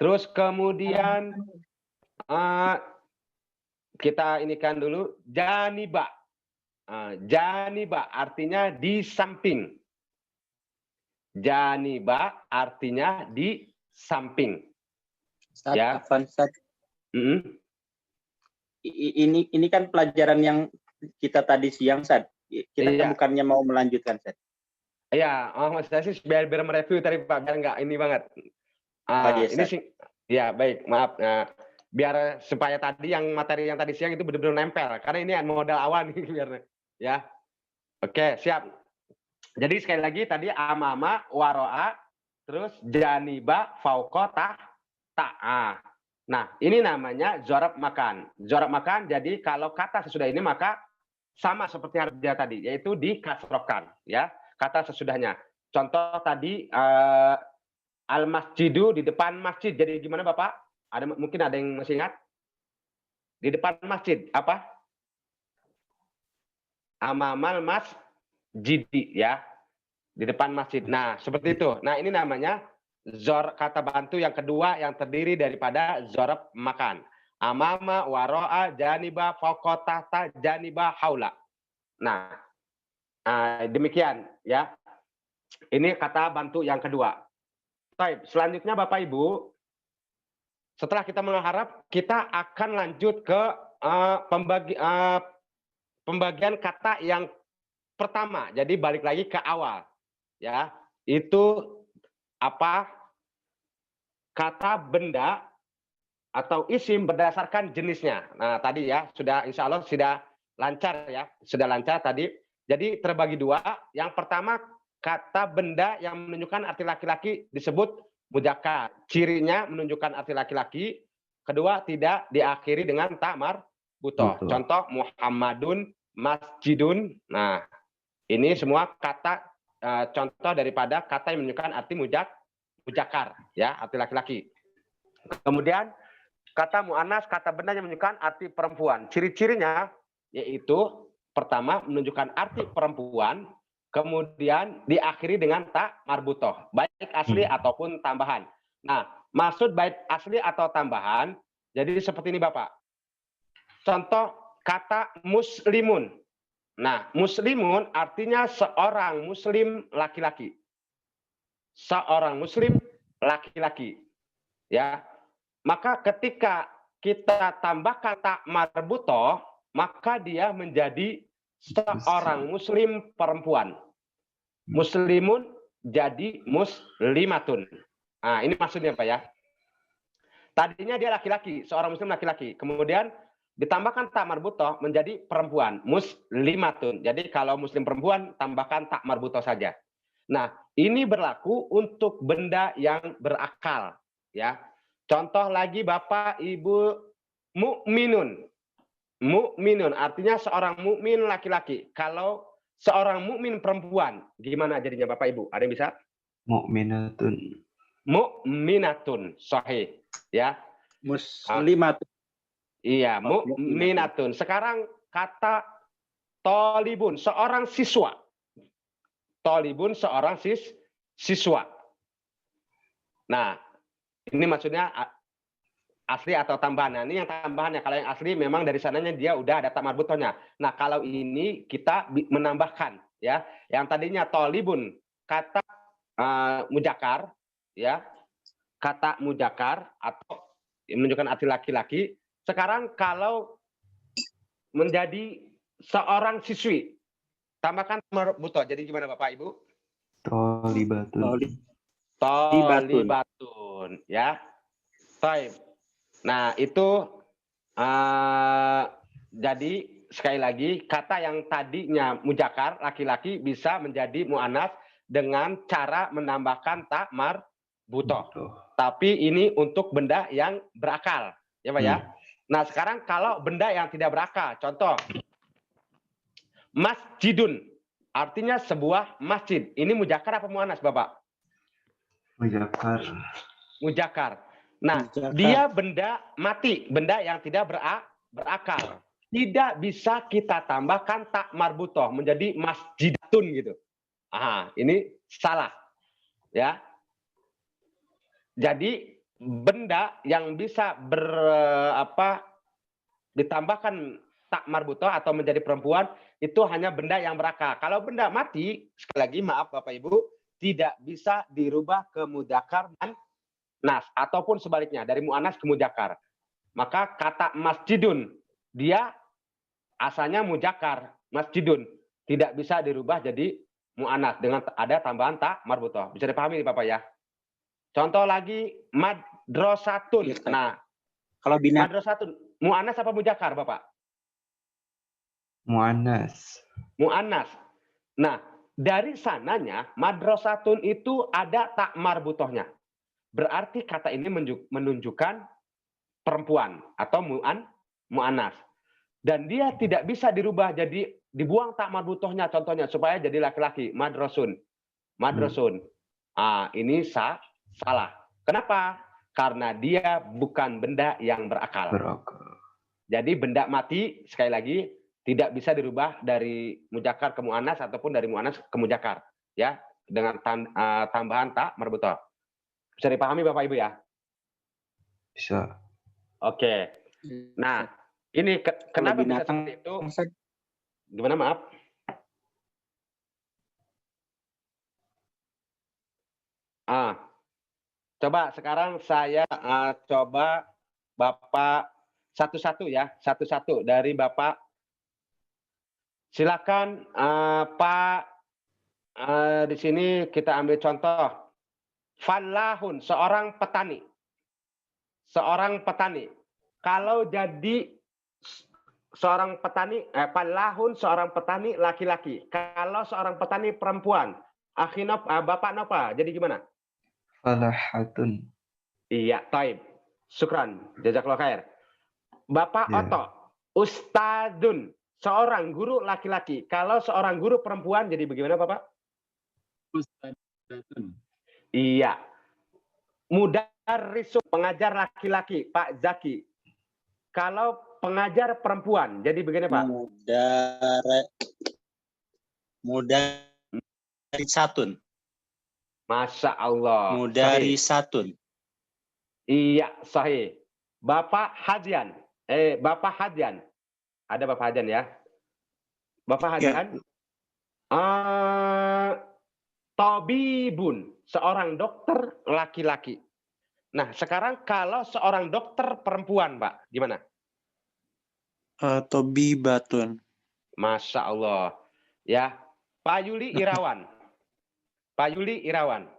Speaker 1: Terus kemudian kita inikan dulu janiba. Janiba artinya di samping. Janiba artinya di samping.
Speaker 4: Ustaz,
Speaker 1: Ya.
Speaker 4: Ustaz. Ini kan pelajaran yang kita tadi siang, Ustaz. Kita
Speaker 1: Iya.
Speaker 4: bukannya mau melanjutkan, Ustaz.
Speaker 1: Iya, maksud saya sih biar mereview tadi Pak, biar nggak ini banget.
Speaker 4: Iya,
Speaker 1: Ini sih, ya baik, maaf. Biar supaya tadi yang materi yang tadi siang itu benar-benar nempel, karena ini modal awal nih biar ya. Oke, siap. Jadi sekali lagi tadi amama, waro'a, terus janiba fauqa ta'a. Nah, ini namanya zorab makan. Zorab makan, jadi kalau kata sesudah ini maka sama seperti harja tadi, yaitu dikasrokan, ya, kata sesudahnya. Contoh tadi al-masjidu di depan masjid. Jadi gimana Bapak? Mungkin ada yang masih ingat? Di depan masjid apa? Amamal masjidi, ya. Di depan masjid. Nah, seperti itu. Nah, ini namanya kata bantu yang kedua yang terdiri daripada zorab makan. Amama, waro'a, janiba, fauqa, tahta, janiba, haula. Nah, demikian ya. Ini kata bantu yang kedua. Baik, selanjutnya Bapak Ibu, setelah kita mengharap, kita akan lanjut ke pembagian kata yang pertama. Jadi balik lagi ke awal. Ya, itu apa? Kata benda atau isim berdasarkan jenisnya. Nah, tadi ya sudah insya Allah sudah lancar ya, sudah lancar tadi. Jadi terbagi dua. Yang pertama kata benda yang menunjukkan arti laki-laki disebut muzakkar. Cirinya menunjukkan arti laki-laki. Kedua tidak diakhiri dengan ta marbuthah. Contoh Muhammadun, masjidun. Nah, ini semua kata contoh daripada kata yang menunjukkan arti muzakkar ya, arti laki-laki. Kemudian kata mu'annas, kata benda yang menunjukkan arti perempuan. Ciri-cirinya yaitu pertama menunjukkan arti perempuan, kemudian diakhiri dengan ta marbuthah, baik asli ataupun tambahan. Nah, maksud baik asli atau tambahan, jadi seperti ini Bapak. Contoh kata muslimun. Nah, muslimun artinya seorang muslim laki-laki. Seorang muslim laki-laki. Ya. Maka ketika kita tambahkan ta marbuthah, maka dia menjadi seorang muslim perempuan. Muslimun jadi muslimatun. Nah, ini maksudnya Pak ya. Tadinya dia laki-laki, seorang muslim laki-laki. Kemudian ditambahkan ta marbuthah menjadi perempuan, muslimatun. Jadi kalau muslim perempuan tambahkan ta marbuthah saja. Nah, ini berlaku untuk benda yang berakal, ya. Contoh lagi Bapak Ibu, mukminun. Mukminun artinya seorang mukmin laki-laki. Kalau seorang mukmin perempuan, gimana jadinya Bapak Ibu? Ada yang bisa?
Speaker 6: Mukminatun.
Speaker 1: Mukminatun, sahih, ya.
Speaker 4: Muslimatun.
Speaker 1: Iya, mukminatun. Sekarang kata tolibun, seorang siswa. Tolibun, seorang siswa. Nah, ini maksudnya asli atau tambahan. Nah, ini yang tambahannya. Kalau yang asli memang dari sananya dia udah ada ta marbuthahnya. Nah, kalau ini kita menambahkan, ya. Yang tadinya tolibun, kata muzakkar, ya. Kata muzakkar atau menunjukkan arti laki-laki. Sekarang kalau menjadi seorang siswi, tambahkan marbuthah. Jadi gimana Bapak Ibu?
Speaker 6: Tolibatun.
Speaker 1: Tolibatun, ya. Baik. Nah, itu jadi sekali lagi kata yang tadinya muzakkar laki-laki bisa menjadi muannas dengan cara menambahkan ta marbuthah. Tapi ini untuk benda yang berakal, ya Pak ya. Nah, sekarang kalau benda yang tidak berakal, contoh masjidun, artinya sebuah masjid. Ini muzakkar apa muannas, Bapak?
Speaker 6: Muzakkar.
Speaker 1: Muzakkar. Nah, dia benda mati, benda yang tidak berakal. Tidak bisa kita tambahkan ta marbuthah menjadi masjidatun gitu. Ini salah. Ya. Jadi benda yang bisa ditambahkan ta marbuthah atau menjadi perempuan itu hanya benda yang berakal. Kalau benda mati, sekali lagi maaf Bapak Ibu, tidak bisa dirubah ke mudzakkar dan nas ataupun sebaliknya dari muannas ke muzakkar. Maka kata masjidun dia asalnya muzakkar, masjidun tidak bisa dirubah jadi muannas dengan ada tambahan ta marbuthah. Bisa dipahami nih Bapak ya. Contoh lagi madrasatun. Nah,
Speaker 4: kalau bina
Speaker 1: madrasatun muannas apa muzakkar Bapak?
Speaker 6: Muannas.
Speaker 1: Muannas. Nah, dari sananya madrasatun itu ada tak marbutohnya. Berarti kata ini menunjukkan perempuan atau mu'anas. Dan dia tidak bisa dirubah jadi dibuang tak marbutohnya contohnya supaya jadi laki-laki, madrasun. Madrasun. Ini salah. Kenapa? Karena dia bukan benda yang berakal. Jadi benda mati sekali lagi tidak bisa dirubah dari mujakar ke mu'anas ataupun dari mu'anas ke mujakar, ya, dengan tambahan tak marbutoh. Bisa dipahami Bapak Ibu ya?
Speaker 6: Bisa.
Speaker 1: Oke. Nah, ini kenapa bisa seperti itu? Gimana, maaf? Coba sekarang saya coba Bapak satu-satu ya, satu-satu dari Bapak. Silakan Pak, di sini kita ambil contoh. Fallahun, seorang petani. Seorang petani. Kalau jadi seorang petani, fallahun seorang petani laki-laki. Kalau seorang petani perempuan, Bapak Nova, jadi gimana?
Speaker 6: Falahatun.
Speaker 1: Iya, taib. Syukran. Jazakallahu khair. Bapak
Speaker 6: Ya.
Speaker 1: Oto, ustadun, seorang guru laki-laki. Kalau seorang guru perempuan, jadi bagaimana Bapak?
Speaker 3: Ustadzatun.
Speaker 1: Iya. Mudarrisun, pengajar laki-laki, Pak Zaki. Kalau pengajar perempuan, jadi bagaimana Pak?
Speaker 4: Mudarisatun.
Speaker 1: Masya Allah.
Speaker 4: Mudarisatun.
Speaker 1: Iya, sahih. Bapak Hadian. Bapak Hadian. Ada Bapak Hadian ya? Bapak Hadian. Tabibun, seorang dokter laki-laki. Nah, sekarang kalau seorang dokter perempuan, Pak, gimana?
Speaker 8: Tobibatun.
Speaker 1: Masya Allah. Ya, Pak Yuli Irawan. Pak Yuli Irawan.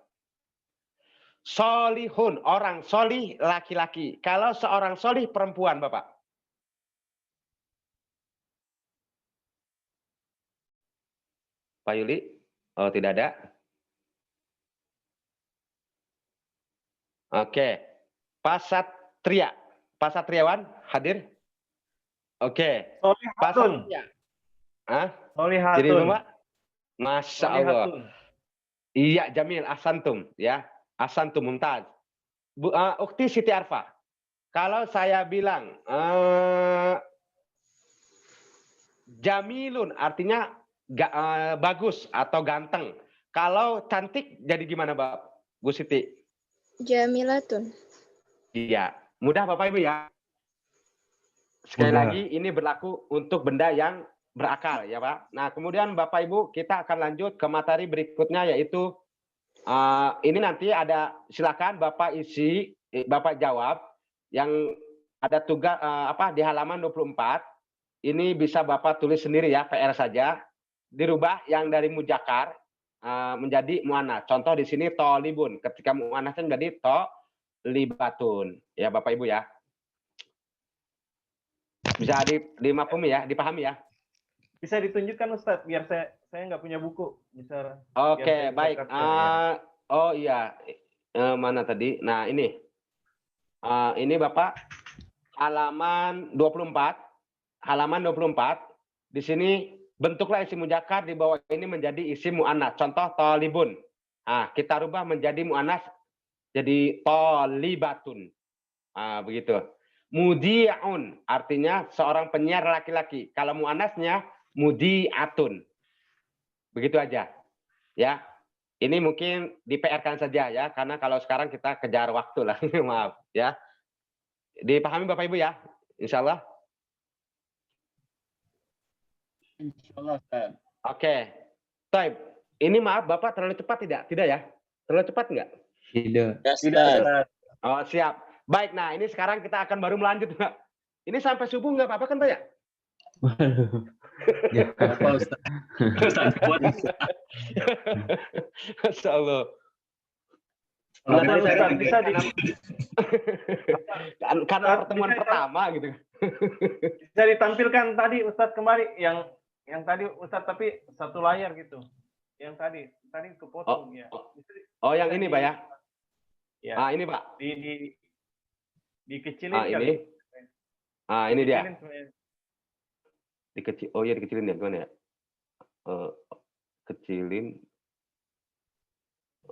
Speaker 1: Solihun, orang solih laki-laki. Kalau seorang solih perempuan, Bapak. Pak Yuli? Oh, tidak ada. Oke. Pak Satria. Pak Satriawan hadir? Oke. Pak
Speaker 2: Solihatun.
Speaker 1: Satria. Jadi
Speaker 2: Solihatun.
Speaker 1: Bapak? Masya Allah.
Speaker 2: Solihatun.
Speaker 1: Iya, Jamil, ahsantum ya. Ahsantum mumtaz. Ukti Siti Arfa. Kalau saya bilang jamilun artinya bagus atau ganteng. Kalau cantik jadi gimana, Bu Siti?
Speaker 7: Jamilatun.
Speaker 1: Iya, mudah Bapak Ibu ya. Sekali
Speaker 6: Mudah.
Speaker 1: lagi ini berlaku untuk benda yang berakal ya Pak. Nah kemudian Bapak Ibu kita akan lanjut ke materi berikutnya yaitu ini nanti ada silakan Bapak isi, Bapak jawab yang ada tugas di halaman 24. Ini bisa Bapak tulis sendiri ya, PR saja. Dirubah yang dari mujakar menjadi muannas. Contoh di sini tolibun. Ketika muannasnya menjadi tolibatun. Ya Bapak Ibu ya. Bisa dimafhumi ya, dipahami ya.
Speaker 2: Bisa ditunjukkan Ustadz biar saya nggak punya buku. Bisa.
Speaker 1: Oke,
Speaker 2: biar saya
Speaker 1: baik.
Speaker 2: bisa capture, ya.
Speaker 1: Oh iya. Mana tadi? Nah, ini. Ini Bapak halaman 24. Halaman 24. Di sini bentuklah isim muzakkar di bawah ini menjadi isim muannas. Contoh tolibun. Kita rubah menjadi muannas jadi tolibatun. Begitu. Mudi'un artinya seorang penyiar laki-laki. Kalau muannasnya mudi'atun. Begitu aja. Ya. Ini mungkin di PR-kan saja ya, karena kalau sekarang kita kejar waktu lah. Maaf ya. Dipahami Bapak Ibu ya? Insya Allah.
Speaker 3: Insyaallah, Ustaz.
Speaker 1: Oke. Taib. Ini maaf Bapak terlalu cepat tidak? Tidak ya? Terlalu cepat enggak?
Speaker 6: Tidak.
Speaker 2: Tidak.
Speaker 1: Oh, siap. Baik, nah ini sekarang kita akan baru melanjut, Pak. Ini sampai subuh nggak apa-apa kan, Pak ya?
Speaker 6: Ya.
Speaker 3: Apa Ustaz? Ustaz kuat.
Speaker 1: Masya Allah.
Speaker 2: Karena Ustadz bisa
Speaker 1: Karena pertemuan
Speaker 2: bisa
Speaker 1: pertama gitu.
Speaker 2: bisa ditampilkan tadi Ustadz kembali yang tadi Ustadz tapi satu layar gitu. yang tadi kepotong ya.
Speaker 1: Oh, yang ini, Pak ya?
Speaker 2: Ya.
Speaker 1: Ah, ini, Pak.
Speaker 2: Dikecilin
Speaker 1: Ah,
Speaker 2: kali.
Speaker 1: ini. Ah, ini dia.
Speaker 2: Dikecilin sebenarnya.
Speaker 1: Oh iya, dikecilin ya, gimana ya? Kecilin.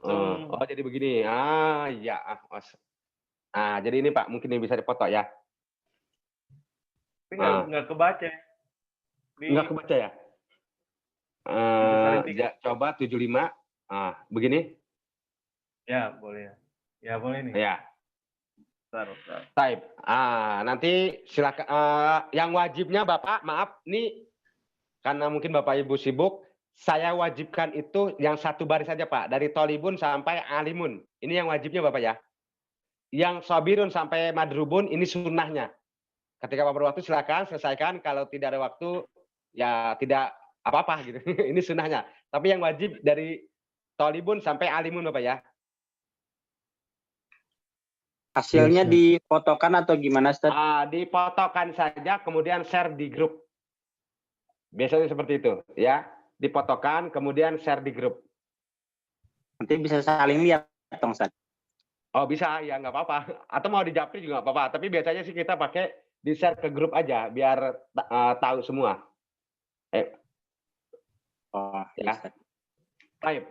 Speaker 1: Oh, jadi begini. Ah, iya. Jadi ini, Pak, mungkin ini bisa dipoto ya.
Speaker 2: Tapi nggak kebaca.
Speaker 1: Nggak kebaca ya?
Speaker 2: Dibesarin dikit.
Speaker 1: Coba 75. Begini.
Speaker 2: Ya, boleh ya. Ya, boleh nih.
Speaker 1: Ya.
Speaker 2: Bentar.
Speaker 1: Type. Nanti silakan. Yang wajibnya Bapak, maaf, nih karena mungkin Bapak Ibu sibuk, saya wajibkan itu yang satu baris saja, Pak, dari tolibun sampai alimun. Ini yang wajibnya Bapak ya. Yang sabirun sampai madrubun ini sunnahnya. Ketika Bapak berwaktu silakan selesaikan. Kalau tidak ada waktu ya tidak apa-apa gitu. Ini sunnahnya. Tapi yang wajib dari tolibun sampai alimun Bapak ya.
Speaker 4: Hasilnya difotokan atau gimana, Ustaz?
Speaker 1: Difotokan saja, kemudian share di grup. Biasanya seperti itu, ya. Difotokan, kemudian share di grup.
Speaker 4: Nanti bisa saling lihat, dong, Ustaz.
Speaker 1: Oh, bisa, ya nggak apa-apa. Atau mau di japri juga nggak apa-apa. Tapi biasanya sih kita pakai di share ke grup aja, biar tahu semua.
Speaker 4: Oh,
Speaker 1: Ya.
Speaker 4: Ustaz.
Speaker 1: Baik.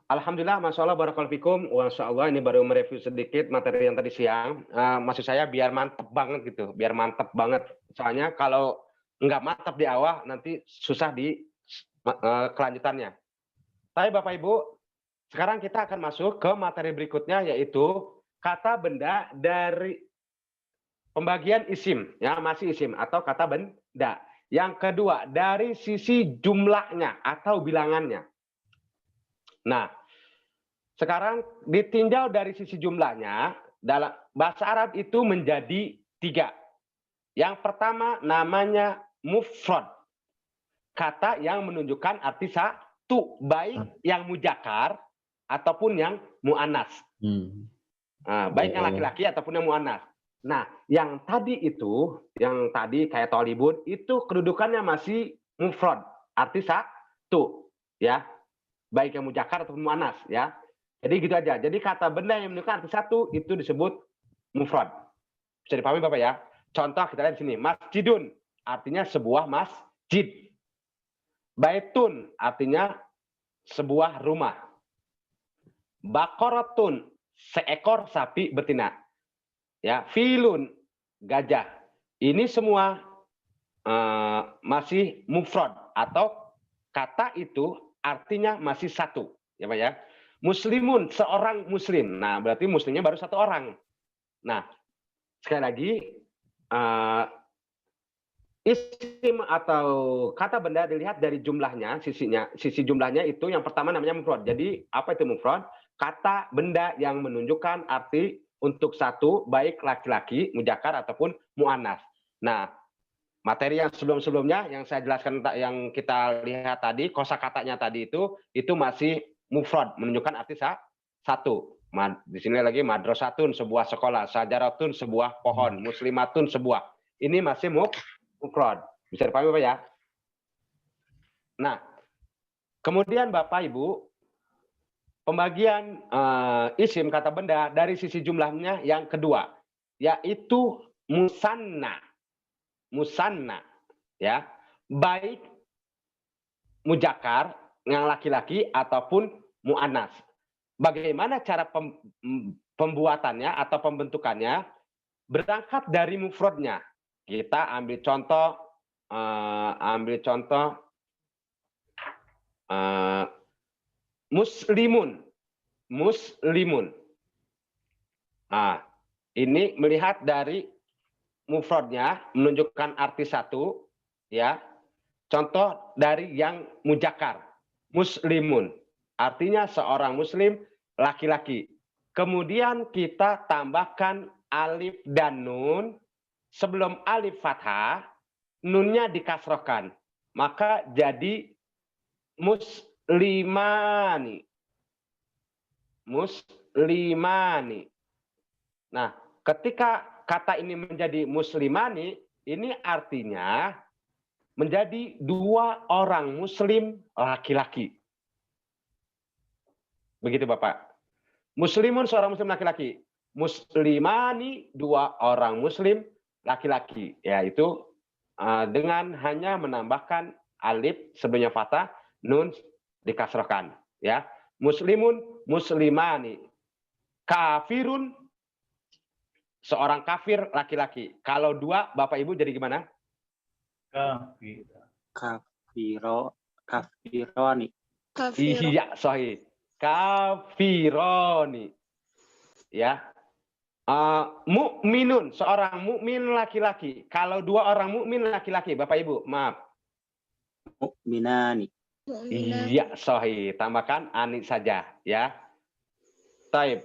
Speaker 1: Alhamdulillah, Masya Allah, Barakallahu Fikum. Masya Allah, ini baru mereview sedikit materi yang tadi siang. Maksud saya biar mantep banget gitu. Biar mantep banget. Soalnya kalau nggak mantep di awal, nanti susah di kelanjutannya. Tapi Bapak Ibu, sekarang kita akan masuk ke materi berikutnya, yaitu kata benda dari pembagian isim. Ya, masih isim atau kata benda. Yang kedua, dari sisi jumlahnya atau bilangannya. Nah, sekarang ditinjau dari sisi jumlahnya, dalam bahasa Arab itu menjadi 3. Yang pertama namanya mufrad. Kata yang menunjukkan arti satu, baik yang mujakar ataupun yang mu'annas. Baik yang laki-laki ataupun yang mu'annas. Nah, yang tadi kayak tolibun, itu kedudukannya masih mufrad, arti satu, ya. Baik yang mujakar ataupun mu'annas, ya. Jadi gitu aja. Jadi kata benda yang menunjukkan arti satu itu disebut mufrad. Bisa dipahami Bapak ya? Contoh kita lihat di sini, masjidun artinya sebuah masjid. Baitun artinya sebuah rumah. Baqaratun seekor sapi betina. Ya, filun gajah. Ini semua masih mufrad atau kata itu artinya masih satu, ya Pak ya. Muslimun seorang muslim. Nah, berarti muslimnya baru satu orang. Nah, sekali lagi isim atau kata benda dilihat dari jumlahnya, sisi jumlahnya itu yang pertama namanya mufrad. Jadi apa itu mufrad? Kata benda yang menunjukkan arti untuk satu, baik laki-laki, mujakar ataupun mu'annas. Nah, materi yang sebelum-sebelumnya yang saya jelaskan, yang kita lihat tadi, kosakatanya tadi itu masih mufrad, menunjukkan arti satu. Di sini lagi madrasatun sebuah sekolah, sajaratun sebuah pohon, muslimatun sebuah. Ini masih mufrad. Bisa dipahami Pak ya? Nah, kemudian Bapak Ibu, pembagian isim kata benda dari sisi jumlahnya yang kedua, yaitu musanna. Musanna, ya, baik mujakar yang laki-laki ataupun mu'annas. Bagaimana cara pembuatannya atau pembentukannya? Berangkat dari mufradnya. Kita ambil contoh muslimun. Muslimun. Nah, ini melihat dari mufradnya menunjukkan arti satu, ya. Contoh dari yang mujakar, muslimun, artinya seorang muslim laki-laki. Kemudian kita tambahkan alif dan nun, sebelum alif fathah, nunnya dikasrohkan, maka jadi muslimani. Muslimani. Nah, ketika kata ini menjadi muslimani, ini artinya menjadi 2 orang muslim laki-laki. Begitu Bapak. Muslimun seorang muslim laki-laki. Muslimani 2 orang muslim laki-laki. Yaitu dengan hanya menambahkan alif sebelumnya fathah, nun dikasrahkan. Ya. Muslimun, muslimani. Kafirun seorang kafir laki-laki. Kalau 2 Bapak Ibu jadi gimana?
Speaker 4: Kafironi.
Speaker 7: Kafiro.
Speaker 1: Iya, sahih. Kafironi. Ya. Mukminun, seorang mukmin laki-laki. Kalau 2 orang mukmin laki-laki, Bapak Ibu, maaf.
Speaker 4: Mukminani.
Speaker 7: Mukminat.
Speaker 1: Iya, sahih. Tambahkan ani saja, ya. Taib.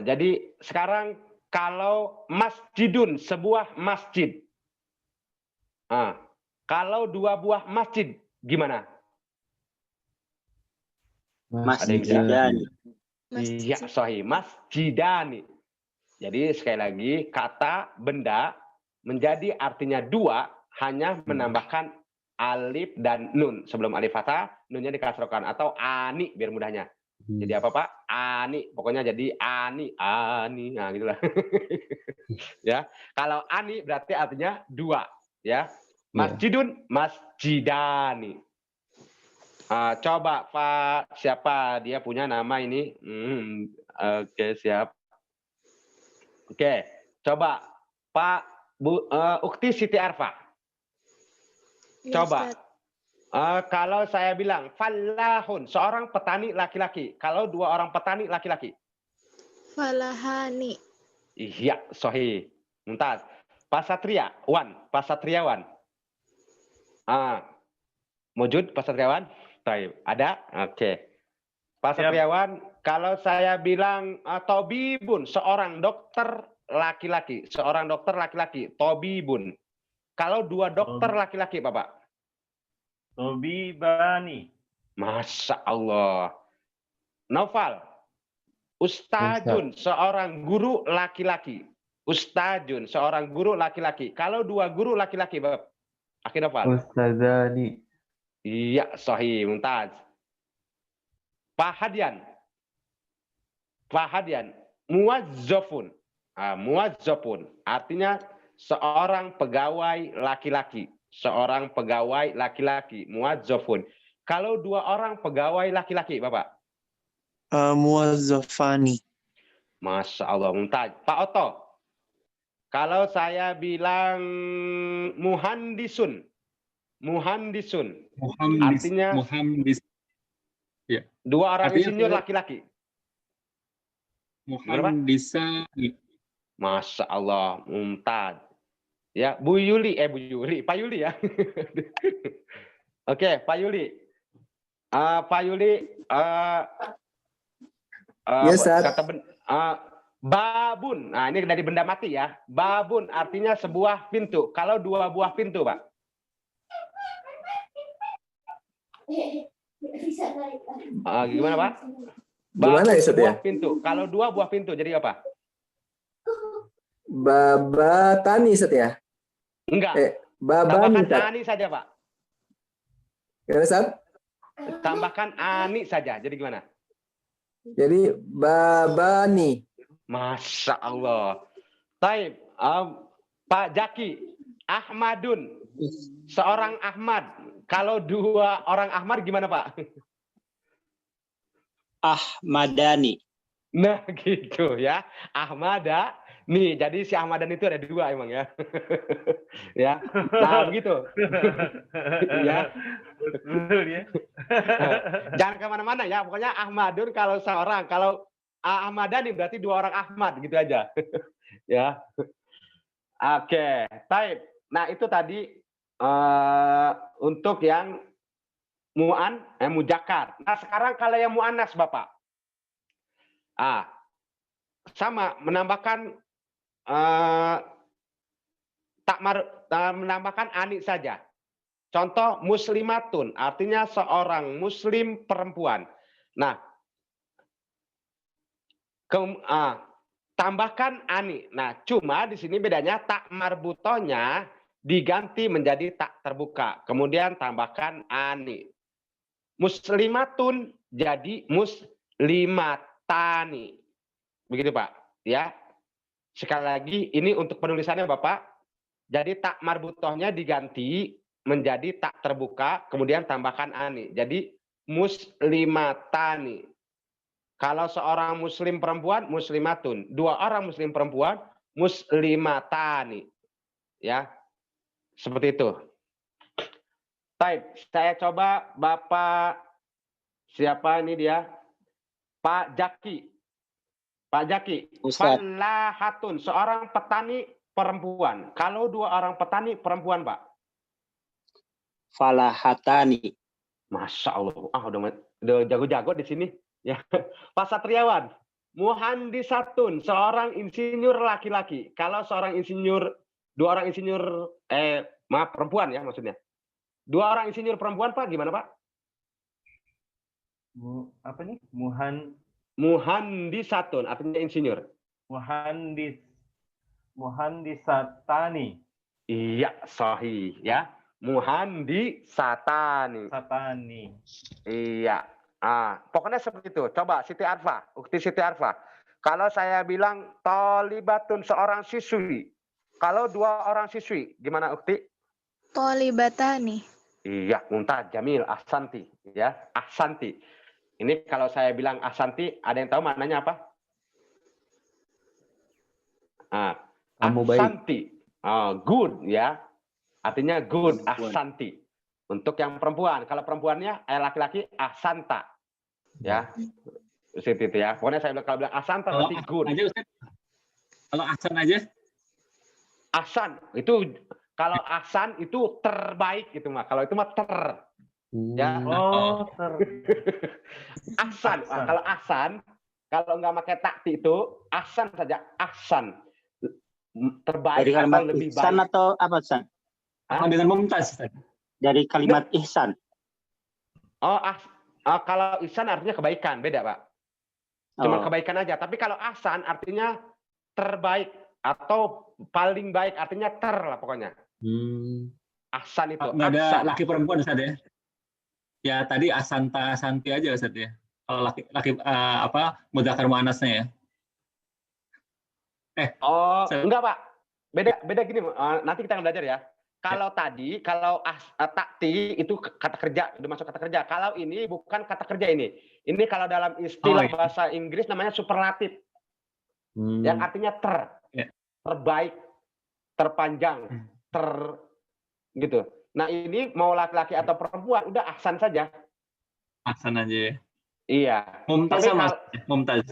Speaker 1: Jadi sekarang kalau masjidun, sebuah masjid. Kalau 2 buah masjid, gimana? Ada yang bisa?
Speaker 4: Masjidani.
Speaker 1: Iya, sahih. Masjidani. Jadi sekali lagi, kata benda menjadi artinya 2, hanya menambahkan alif dan nun. Sebelum alif fathah, nunnya dikasrokan. Atau ani, biar mudahnya. Jadi apa Pak? Ani. Pokoknya jadi ani. Ani. Nah, gitulah. Ya. Kalau ani berarti artinya 2. Ya. Masjidun, masjidani. Coba Pak, siapa dia punya nama ini? Oke, siap. Oke, coba Pak Ukti Siti Arfa.
Speaker 7: Ya,
Speaker 1: Coba.
Speaker 7: Ustaz.
Speaker 1: Kalau saya bilang falahun, seorang petani laki-laki. Kalau 2 orang petani laki-laki.
Speaker 7: Falahani.
Speaker 1: Iya, sahih. Mumtaz. Pak Satriawan, Pak Satriawan. Mujud Pak Satriawan? Baik, ada? Oke. Pak Satriawan, kalau saya bilang tobibun, seorang dokter laki-laki, seorang dokter laki-laki, tobibun. Kalau 2 dokter laki-laki, Bapak?
Speaker 2: Tobibani.
Speaker 1: Masya Allah. Noval, ustajun, seorang guru laki-laki. Ustajun, seorang guru laki-laki. Kalau 2 guru laki-laki, Bapak? Akhir Noval.
Speaker 6: Ustadzani.
Speaker 1: Iya, sahih, mumtaz. Pak Hadian. Pak Hadian, muwazzafun. Muwazzafun artinya seorang pegawai laki-laki. Seorang pegawai laki-laki, muwazzafun. Kalau 2 orang pegawai laki-laki, Bapak?
Speaker 5: Muwazzafani.
Speaker 1: Masya Allah, mumtaz. Pak Oto, kalau saya bilang muhandisun. Muhandisun. Artinya
Speaker 3: Muhandis.
Speaker 1: 2 orang
Speaker 3: Artinya
Speaker 1: insinyur
Speaker 3: saya-
Speaker 1: laki-laki.
Speaker 3: Muhandisani.
Speaker 1: Masya Allah, mumtaz. Ya, Bu Yuli, Pak Yuli ya. Oke, Pak Yuli. Pak Yuli,
Speaker 5: Yes, Ustaz.
Speaker 1: babun. Nah, ini dari benda mati ya. Babun artinya sebuah pintu. Kalau 2 buah pintu, Pak? Gimana, Pak?
Speaker 5: Gimana ya, Ustaz, ya?
Speaker 1: Buah pintu. Kalau 2 buah pintu, jadi apa?
Speaker 5: Babatani, Ustaz ya?
Speaker 1: Enggak.
Speaker 5: Babani,
Speaker 1: Tambahkan
Speaker 5: Ustaz.
Speaker 1: ani saja, Pak.
Speaker 5: Gimana, Ustaz?
Speaker 1: Tambahkan ani saja. Jadi gimana?
Speaker 5: Jadi babani.
Speaker 1: Masya Allah. Taib. Pak Jaki. Ahmadun. Seorang Ahmad. Kalau 2 orang Ahmad gimana, Pak?
Speaker 4: Ahmadani.
Speaker 1: Nah, gitu ya. Ahmada. Nih, jadi si Ahmadan itu ada 2 emang ya. Ya. Nah, begitu. Ya.
Speaker 2: Betul ya.
Speaker 1: Jangan kemana-mana ya. Pokoknya Ahmadun kalau seorang. Kalau Ahmadani berarti 2 orang Ahmad. Gitu aja. Ya. Oke. Taib. Nah, itu tadi untuk yang mujakar. Nah, sekarang kalau yang muannas, Bapak. Sama menambahkan menambahkan ani saja. Contoh muslimatun artinya seorang muslim perempuan. Nah, tambahkan ani. Nah, cuma di sini bedanya tak marbutohnya diganti menjadi tak terbuka. Kemudian tambahkan ani. Muslimatun jadi muslimatani. Begitu Pak. Ya. Sekali lagi ini untuk penulisannya Bapak. Jadi tak marbutohnya diganti menjadi tak terbuka, kemudian tambahkan ani. Jadi muslimatani. Kalau seorang muslim perempuan, muslimatun. 2 orang muslim perempuan, muslimatani. Ya, seperti itu. Baik, saya coba Bapak, siapa ini dia? Pak Jaki. Pak Jaki,
Speaker 4: Ustaz.
Speaker 1: falahatun, seorang petani perempuan. Kalau 2 orang petani perempuan, Pak.
Speaker 4: Falahatani.
Speaker 1: Masya Allah, udah jago-jago di sini. Ya, Pak Satriawan, muhandisatun, seorang insinyur laki-laki. Kalau seorang insinyur, 2 orang insinyur, maaf perempuan ya maksudnya. 2 orang insinyur perempuan Pak, gimana Pak?
Speaker 2: Apa nih?
Speaker 1: Muhandisatun, artinya insinyur.
Speaker 2: Muhandisatani.
Speaker 1: Iya, sahih ya. Muhandisatani.
Speaker 2: Satani.
Speaker 1: Iya. Pokoknya seperti itu. Coba Siti Arfa, Ukti Siti Arfa. Kalau saya bilang tolibatun, seorang siswi. Kalau 2 orang siswi, gimana Ukti?
Speaker 7: Tolibatani.
Speaker 1: Iya, Mumtaz, Jamil, Ahsanti, ya, Ahsanti. Ini kalau saya bilang Ahsanti, ada yang tahu maknanya apa?
Speaker 6: Kamu baik.
Speaker 1: Ahsanti, good, ya, artinya good, Ahsanti. Untuk yang perempuan, kalau perempuannya laki-laki Ahsanta, ya, seperti itu ya. Pokoknya saya bilang kalau bilang Ahsanta berarti good.
Speaker 3: Aja, Ustaz. Kalau ahsan aja?
Speaker 1: Ahsan itu kalau ahsan itu terbaik gitu mah. Kalau itu mah ya.
Speaker 2: Oh,
Speaker 1: Ahsan.
Speaker 2: Ahsan.
Speaker 1: Kalau ahsan, kalau nggak pakai takti itu ahsan saja. Ahsan. Terbaik
Speaker 4: Dari kalimat
Speaker 1: atau lebih
Speaker 4: ihsan
Speaker 1: baik.
Speaker 4: atau apa, Ustaz?
Speaker 3: Apa dengan mumtaz, Ustaz?
Speaker 4: Dari kalimat ihsan.
Speaker 1: Kalau ihsan artinya kebaikan, beda Pak. Cuma
Speaker 4: Oh.
Speaker 1: kebaikan aja. Tapi kalau ahsan artinya terbaik atau paling baik, artinya lah pokoknya. Ahsan itu.
Speaker 3: Nggak ada
Speaker 1: ahsan.
Speaker 3: laki perempuan, Ustaz ya? Ya tadi Asanta, Asanti aja, Ustaz ya. Kalau laki mudzakkar muannasnya ya.
Speaker 1: Enggak Pak. Beda gini. Nanti kita akan belajar ya. Kalau tadi, kalau takti itu kata kerja, udah masuk kata kerja. Kalau ini bukan kata kerja ini. Ini kalau dalam istilah bahasa Inggris namanya superlatif. Yang artinya terbaik, terpanjang, gitu. Nah ini mau laki-laki atau perempuan, udah ahsan saja.
Speaker 3: Ahsan aja ya.
Speaker 1: Iya.
Speaker 3: Mumtaz
Speaker 1: Tapi
Speaker 3: sama Mumtaz.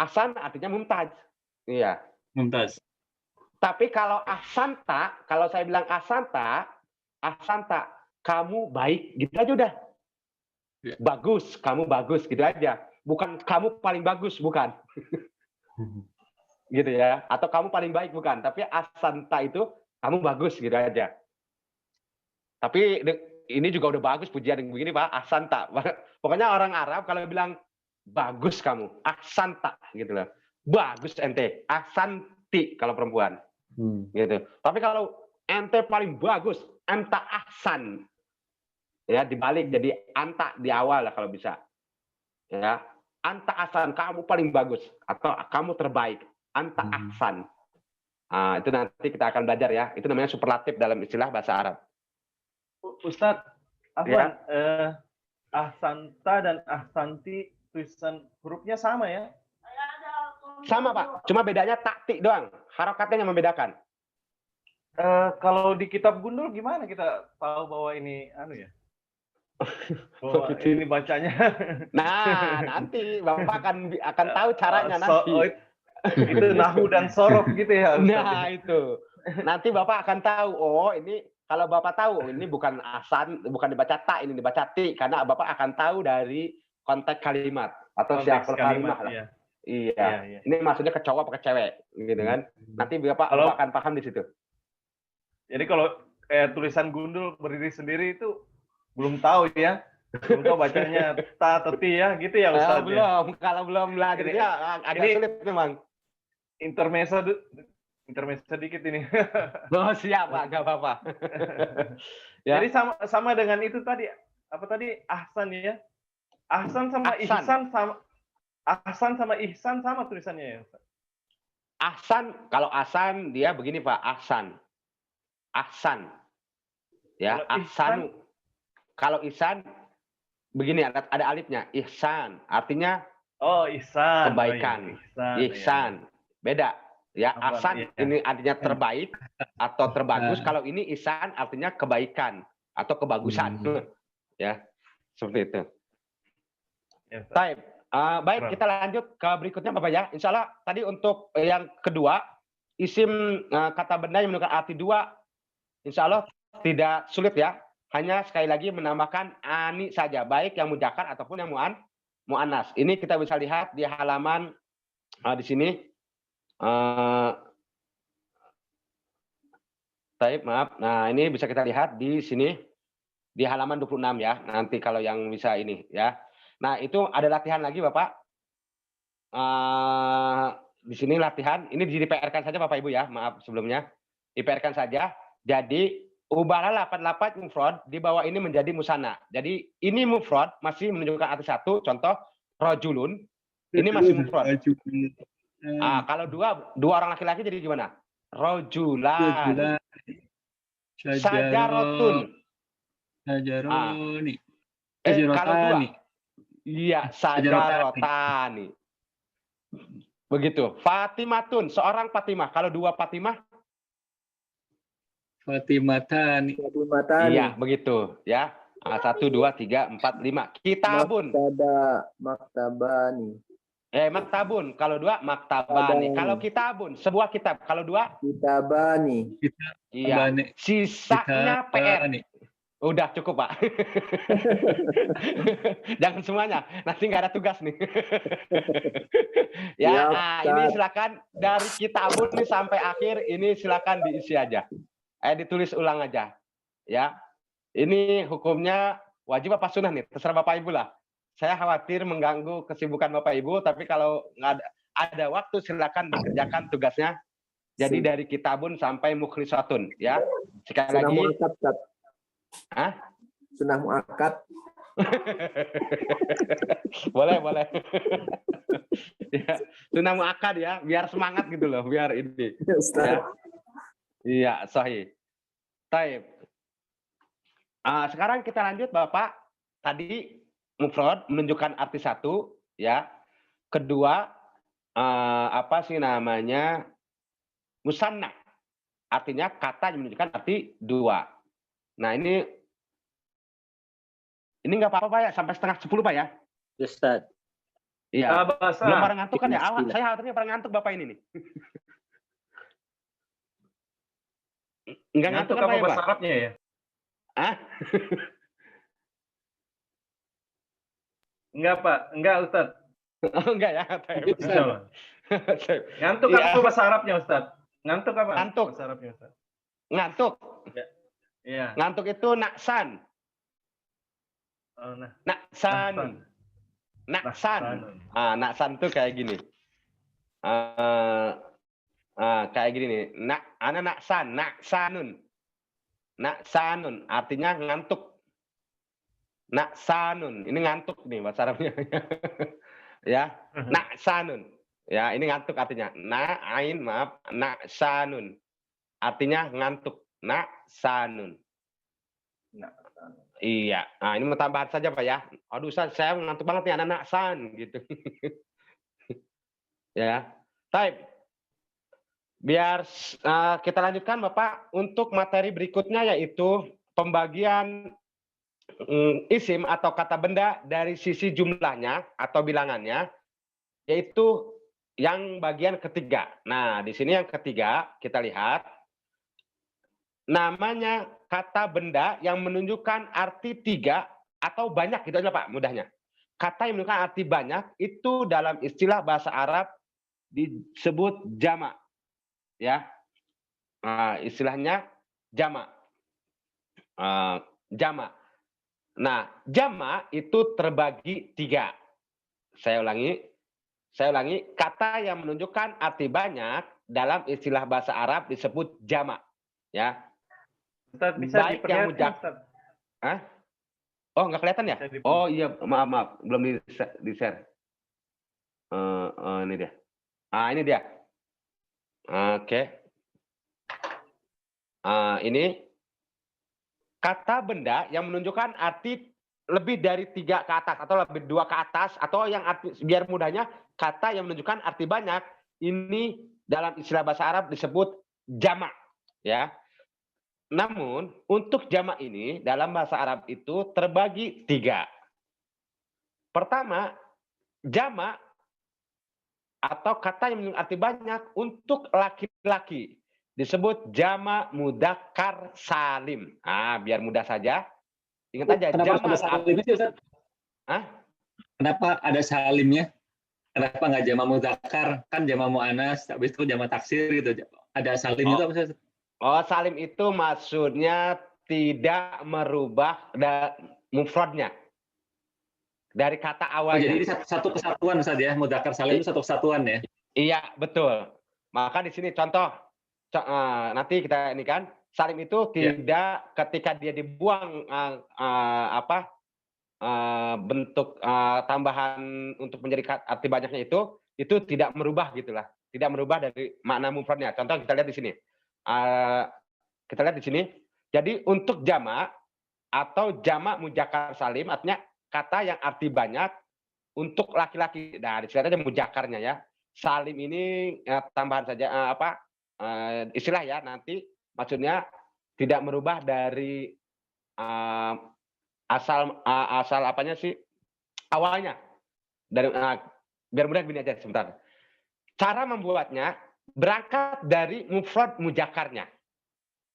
Speaker 1: ahsan artinya mumtaz. Iya.
Speaker 3: Mumtaz.
Speaker 1: Tapi kalau ahsanta, kalau saya bilang ahsanta, kamu baik, gitu aja udah.
Speaker 3: Ya.
Speaker 1: Bagus, kamu bagus, gitu aja. Bukan kamu paling bagus, bukan. Gitu ya. Atau kamu paling baik, bukan. Tapi ahsanta itu kamu bagus, gitu aja. Tapi ini juga udah bagus pujian yang begini Pak, ahsanta. Pokoknya orang Arab kalau bilang bagus kamu, ahsanta gitu loh. Bagus ente, ahsanti kalau perempuan. Gitu. Tapi kalau ente paling bagus, anta ahsan. Ya, dibalik jadi anta di awal lah kalau bisa. Ya, anta ahsan, kamu paling bagus atau kamu terbaik, anta ahsan. Itu nanti kita akan belajar ya. Itu namanya superlatif dalam istilah bahasa Arab.
Speaker 2: Ustadz,
Speaker 1: Ya.
Speaker 2: Ahsanta dan ahsanti tulisan hurufnya sama ya?
Speaker 1: Sama Pak, cuma bedanya taktik doang. Harokatnya yang membedakan.
Speaker 2: Kalau di kitab Gundul gimana kita tahu bahwa ini ya? Bahwa ini bacanya.
Speaker 1: Nah, nanti Bapak akan tahu caranya nanti.
Speaker 2: Itu nahu dan sorof gitu ya.
Speaker 1: Nah, itu. Nanti Bapak akan tahu, ini kalau Bapak tahu ini bukan ahsan, bukan dibaca ta, ini dibaca ti, karena Bapak akan tahu dari konteks kalimat atau siapul kalimat lah. Iya. Ini maksudnya ke cowok apa ke cewek, gitu kan? Nanti Bapak akan paham di situ.
Speaker 2: Jadi kalau tulisan Gundul berdiri sendiri itu belum tahu ya. Belum tahu bacanya ta atau ti ya, gitu ya Ustaz.
Speaker 1: Belum, kalau belum belajar dia agak sulit memang.
Speaker 2: Intermezzo intermezzo sedikit ini.
Speaker 1: Oh, siap, Pak. Nggak apa-apa. Ya.
Speaker 2: Jadi sama dengan itu tadi, apa tadi, ahsan ya? Ahsan sama
Speaker 1: Ahsan.
Speaker 2: ihsan sama, ahsan sama ihsan sama tulisannya ya, Ustaz?
Speaker 1: Ahsan, kalau ahsan dia begini, Pak. Ahsan. Ahsan. Ya,
Speaker 2: Kalau
Speaker 1: ahsanu. Kalau ihsan begini, ada alifnya. Ihsan. Artinya
Speaker 2: Oh, ihsan.
Speaker 1: kebaikan.
Speaker 2: Oh, iya.
Speaker 1: Ihsan. Beda. Ya,
Speaker 2: Apa,
Speaker 1: ahsan
Speaker 2: iya.
Speaker 1: ini artinya terbaik atau terbagus. Kalau ini ihsan artinya kebaikan atau kebagusan. Ya, seperti itu.
Speaker 2: Ya, Ustaz.
Speaker 1: Baik, baik,
Speaker 2: Keren.
Speaker 1: kita lanjut ke berikutnya Bapak ya. Insya Allah tadi untuk yang kedua, isim kata benda yang menunjukkan arti dua, insya Allah tidak sulit ya. Hanya sekali lagi menambahkan ani saja, baik yang mujakkar ataupun yang muannas. Ini kita bisa lihat di halaman di sini. Baik, maaf. Nah, ini bisa kita lihat di sini di halaman 26 ya. Nanti kalau yang bisa ini ya. Nah, itu ada latihan lagi Bapak. Di sini latihan, ini di-PR-kan saja Bapak Ibu ya, maaf sebelumnya. Di-PR-kan saja. Jadi, ubahlah 88 mufrad di bawah ini menjadi musanna. Jadi, ini mufrad masih menunjukkan arti satu, contoh rojulun. Ini masih mufrad. Kalau dua orang laki-laki jadi gimana? Rojulan. Sajarotun.
Speaker 3: Sajaroni.
Speaker 1: Kalau dua.
Speaker 3: Sajarotani.
Speaker 1: Iya, sajarotani. Begitu. Fatimatun, seorang Fatimah. Kalau dua Fatimah,
Speaker 3: Fatimatani.
Speaker 5: Matani.
Speaker 1: iya, begitu. Ya. 1, 2, 3, 4, 5. Kitabun.
Speaker 5: Maktabani.
Speaker 1: Maktabun. Kalau dua, maktabani.
Speaker 5: Maktabani.
Speaker 1: Kalau kitabun, sebuah kitab. Kalau dua,
Speaker 5: Kitabani.
Speaker 1: iya.
Speaker 3: Kitabani.
Speaker 1: Sisanya PR.
Speaker 3: Kitabani.
Speaker 1: Udah cukup, Pak. Jangan semuanya, nanti nggak ada tugas nih. Ya,
Speaker 5: Siap,
Speaker 1: nah,
Speaker 5: Ustaz.
Speaker 1: ini silakan dari kitabun ini sampai akhir ini silakan diisi aja. Ditulis ulang aja. Ya. Ini hukumnya wajib apa sunnah nih? Terserah Bapak Ibu lah. Saya khawatir mengganggu kesibukan Bapak Ibu, tapi kalau nggak ada waktu silakan dikerjakan tugasnya. Jadi dari kitabun sampai mukhlisatun, ya. Sekali
Speaker 5: Sunnah
Speaker 1: lagi.
Speaker 5: muakkad, Ustaz.
Speaker 1: Hah?
Speaker 5: Sunnah muakkad.
Speaker 1: boleh. Ya, sunnah muakkad ya, biar semangat gitu loh, biar ini.
Speaker 5: Ustaz.
Speaker 1: Ya. Iya, sahih. Taib. Sekarang kita lanjut Bapak. Tadi mufrad menunjukkan arti satu, ya. Kedua, apa sih namanya? Musanna. Artinya kata yang menunjukkan arti dua. Nah, ini nggak apa-apa Pak ya, sampai setengah 10 Pak ya.
Speaker 4: Ustaz.
Speaker 1: Iya.
Speaker 2: Bahasa.
Speaker 1: Belum pada ngantuk kan ya?
Speaker 4: Bismillah.
Speaker 1: Saya khawatirnya pada ngantuk Bapak ini nih. Enggak ngantuk
Speaker 2: Ngantuk
Speaker 1: kan
Speaker 2: apa
Speaker 1: Pak ya, Pak?
Speaker 2: bahasa Arabnya ya?
Speaker 1: Hah?
Speaker 2: Enggak, Pak. Enggak, Ustaz.
Speaker 1: Oh, enggak ya.
Speaker 2: Insya Allah. Ngantuk
Speaker 1: Iya.
Speaker 2: apa bahasa Arabnya, Ustaz? Ngantuk apa?
Speaker 1: Ngantuk.
Speaker 2: Bahasa Arabnya, Ustaz.
Speaker 1: Ngantuk.
Speaker 2: Iya.
Speaker 1: Ngantuk itu naksan.
Speaker 2: Oh, nah.
Speaker 1: Naksanun. Naksan. Naksan tuh kayak gini. Kayak gini nih. Ana naksan, naksanun. Naksanun artinya ngantuk. Naksanun, ini ngantuk nih bahasa Arabnya. Ya, naksanun. Ya, ini ngantuk artinya. Maaf, naksanun. Artinya ngantuk. Naksanun. Iya. Nah, ini mau tambahan saja Pak ya. Aduh, saya ngantuk banget nih anak naksan gitu. Ya. Baik. Biar kita lanjutkan Bapak untuk materi berikutnya yaitu pembagian isim atau kata benda dari sisi jumlahnya atau bilangannya, yaitu yang bagian ketiga. Nah, di sini yang ketiga kita lihat namanya kata benda yang menunjukkan arti tiga atau banyak gitu aja Pak, mudahnya. Kata yang menunjukkan arti banyak itu dalam istilah bahasa Arab disebut jamak. Ya, istilahnya jamak. Jamak. Nah, jamak itu terbagi tiga. Saya ulangi. Kata yang menunjukkan arti banyak dalam istilah bahasa Arab disebut jamak. Ya.
Speaker 2: Ustaz, bisa
Speaker 1: Baik yang
Speaker 2: diperlihatkan,
Speaker 1: mujak.
Speaker 2: Ustaz?
Speaker 1: Hah? Oh, nggak kelihatan ya?
Speaker 2: Bisa
Speaker 1: Oh iya, maaf, belum di-share. Ini dia. Ini dia. Oke. Ini kata benda yang menunjukkan arti lebih dari 3 ke atas atau lebih 2 ke atas, atau yang arti, biar mudahnya, kata yang menunjukkan arti banyak ini dalam istilah bahasa Arab disebut jamak, ya. Namun untuk jamak ini dalam bahasa Arab itu terbagi 3. Pertama, jamak atau kata yang memiliki arti banyak untuk laki-laki disebut jamak mudzakkar salim. Biar mudah saja. Ingat aja
Speaker 3: Kenapa
Speaker 1: jamak.
Speaker 3: ada salimnya sih, Ustaz? Kenapa ada salimnya? Kenapa nggak jamak mudzakkar? Kan jamak muannas, habis itu jamak taksir gitu. Ada salim itu apa sih?
Speaker 1: Salim itu maksudnya tidak merubah mufradnya dari kata awalnya.
Speaker 3: Jadi ini satu kesatuan Ustaz ya, mudzakkar salim itu satu kesatuan ya? Iya,
Speaker 1: betul. Maka di sini contoh, nanti kita ini kan, salim itu tidak ketika dia dibuang bentuk tambahan untuk menjadi arti banyaknya itu tidak merubah gitulah, tidak merubah dari makna mufradnya. Contoh kita lihat di sini. Kita lihat di sini. Jadi untuk jamak atau jamak mudzakkar salim artinya kata yang arti banyak untuk laki-laki. Nah, di sini ada mudzakarnya ya. Salim ini tambahan saja istilah ya, nanti maksudnya tidak merubah dari asal apanya sih awalnya. Dari biar mudah gini aja sebentar. Cara membuatnya berangkat dari mufrad mudzakarnya.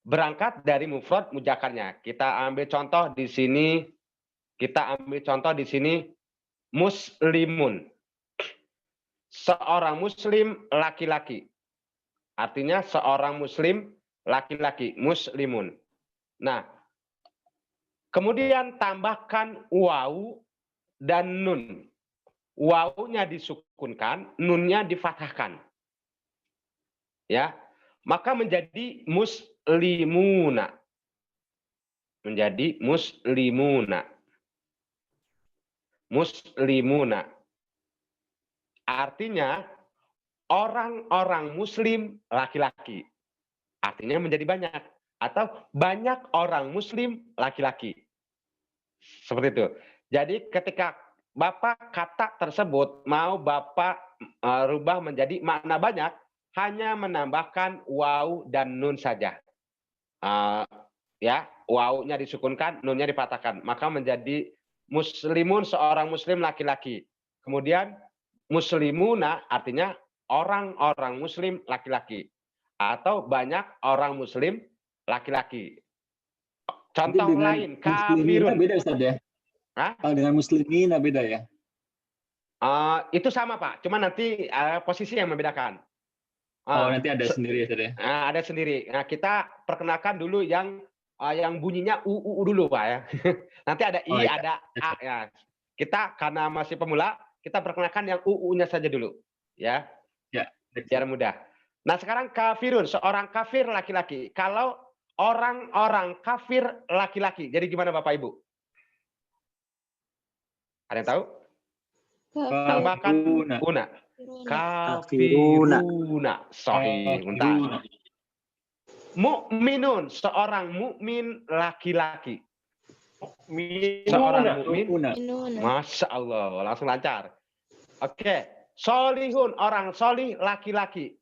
Speaker 1: Berangkat dari mufrad mudzakarnya. Kita ambil contoh di sini. Muslimun. Seorang muslim laki-laki. Artinya seorang muslim laki-laki, muslimun. Nah, kemudian tambahkan waw dan nun. Wawunya disukunkan, nunnya difathahkan. Ya, maka menjadi muslimuna. Menjadi muslimuna. Muslimuna. Artinya orang-orang muslim laki-laki. Artinya menjadi banyak. Atau banyak orang muslim laki-laki. Seperti itu. Jadi ketika Bapak kata tersebut mau Bapak rubah menjadi makna banyak, hanya menambahkan waw dan nun saja. Ya, wawnya disukunkan, nunnya dipatahkan. Maka menjadi muslimun, seorang muslim laki-laki. Kemudian muslimuna artinya orang-orang muslim laki-laki. Atau banyak orang muslim laki-laki. Contoh lain, kafirun.
Speaker 3: Beda Ustaz ya? Kalau dengan muslimina beda ya?
Speaker 1: Itu sama Pak, cuma nanti posisi yang membedakan.
Speaker 3: Nanti ada sendiri ya?
Speaker 1: Ada sendiri. Nah, kita perkenalkan dulu yang bunyinya UU dulu Pak ya. Nanti ada I, ada A ya. Kita karena masih pemula, kita perkenalkan yang UU-nya saja dulu. Ya.
Speaker 3: Ya.
Speaker 1: Biar mudah. Nah, sekarang kafirun, seorang kafir laki-laki. Kalau orang-orang kafir laki-laki, jadi gimana Bapak Ibu? Ada yang tahu? Tambahkan una. Kafiruna. Sahih. Bentar. Mukminun, seorang mukmin laki-laki. Seorang mukmin. Masya Allah, langsung lancar. Oke. Solihun, orang solih laki-laki.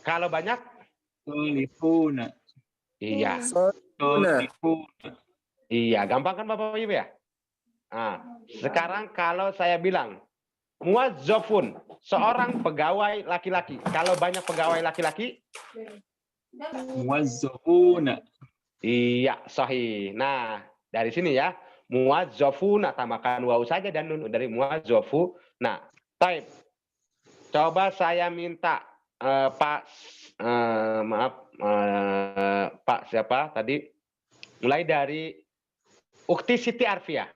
Speaker 1: Kalau banyak?
Speaker 3: Solihuna.
Speaker 1: Iya. Iya, gampang kan Bapak Ibu ya? Nah, sekarang kalau saya bilang muwazzafun, seorang pegawai laki-laki. Kalau banyak pegawai laki-laki?
Speaker 3: Muwazzafuna.
Speaker 1: Iya, sahih. Nah, dari sini ya, muwazzafuna tambahkan waw saja dan nun dari muwazzafu. Nah, taib. Coba saya minta Pak Pak siapa tadi? Mulai dari Ukti Siti Arfiah.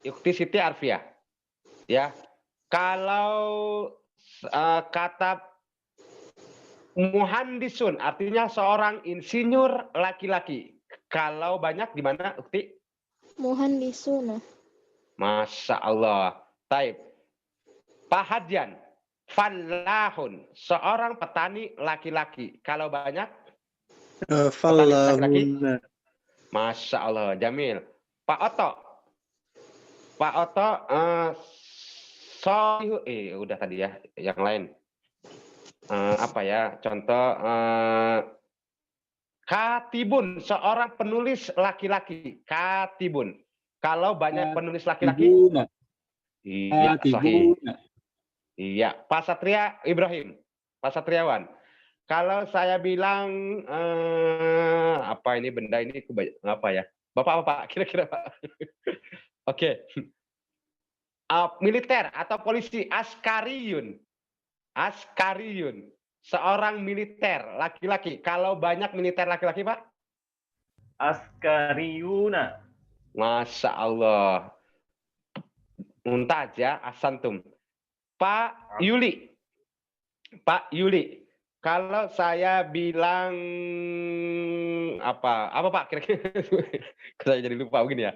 Speaker 1: Ukti Siti Arfiah. Ya. Kalau kata Muhandisun artinya seorang insinyur laki-laki. Kalau banyak gimana, Ukti?
Speaker 7: Muhandisuna.
Speaker 1: Masya Allah. Taib. Pahadjan. Fallahun. Seorang petani laki-laki. Kalau banyak? Petani laki-laki. Masya Allah. Jamil. Pak Oto. Pak Oto. Udah tadi ya. Yang lain. Apa ya? Contoh. Katibun. Seorang penulis laki-laki. Katibun. Kalau banyak penulis laki-laki. Iya, sahih. Iya, Pak Satria Ibrahim, Pak Satriawan. Kalau saya bilang apa ini benda ini apa ya? Bapak kira-kira Pak. Oke. Militer atau polisi, askariyun. Askariyun. Seorang militer laki-laki. Kalau banyak militer laki-laki, Pak?
Speaker 2: Askariyuna.
Speaker 1: Masya Allah. Muntaj ya, asantum. Pak Yuli. Pak Yuli. Kalau saya bilang apa Pak kira-kira? Saya jadi lupa begini ya.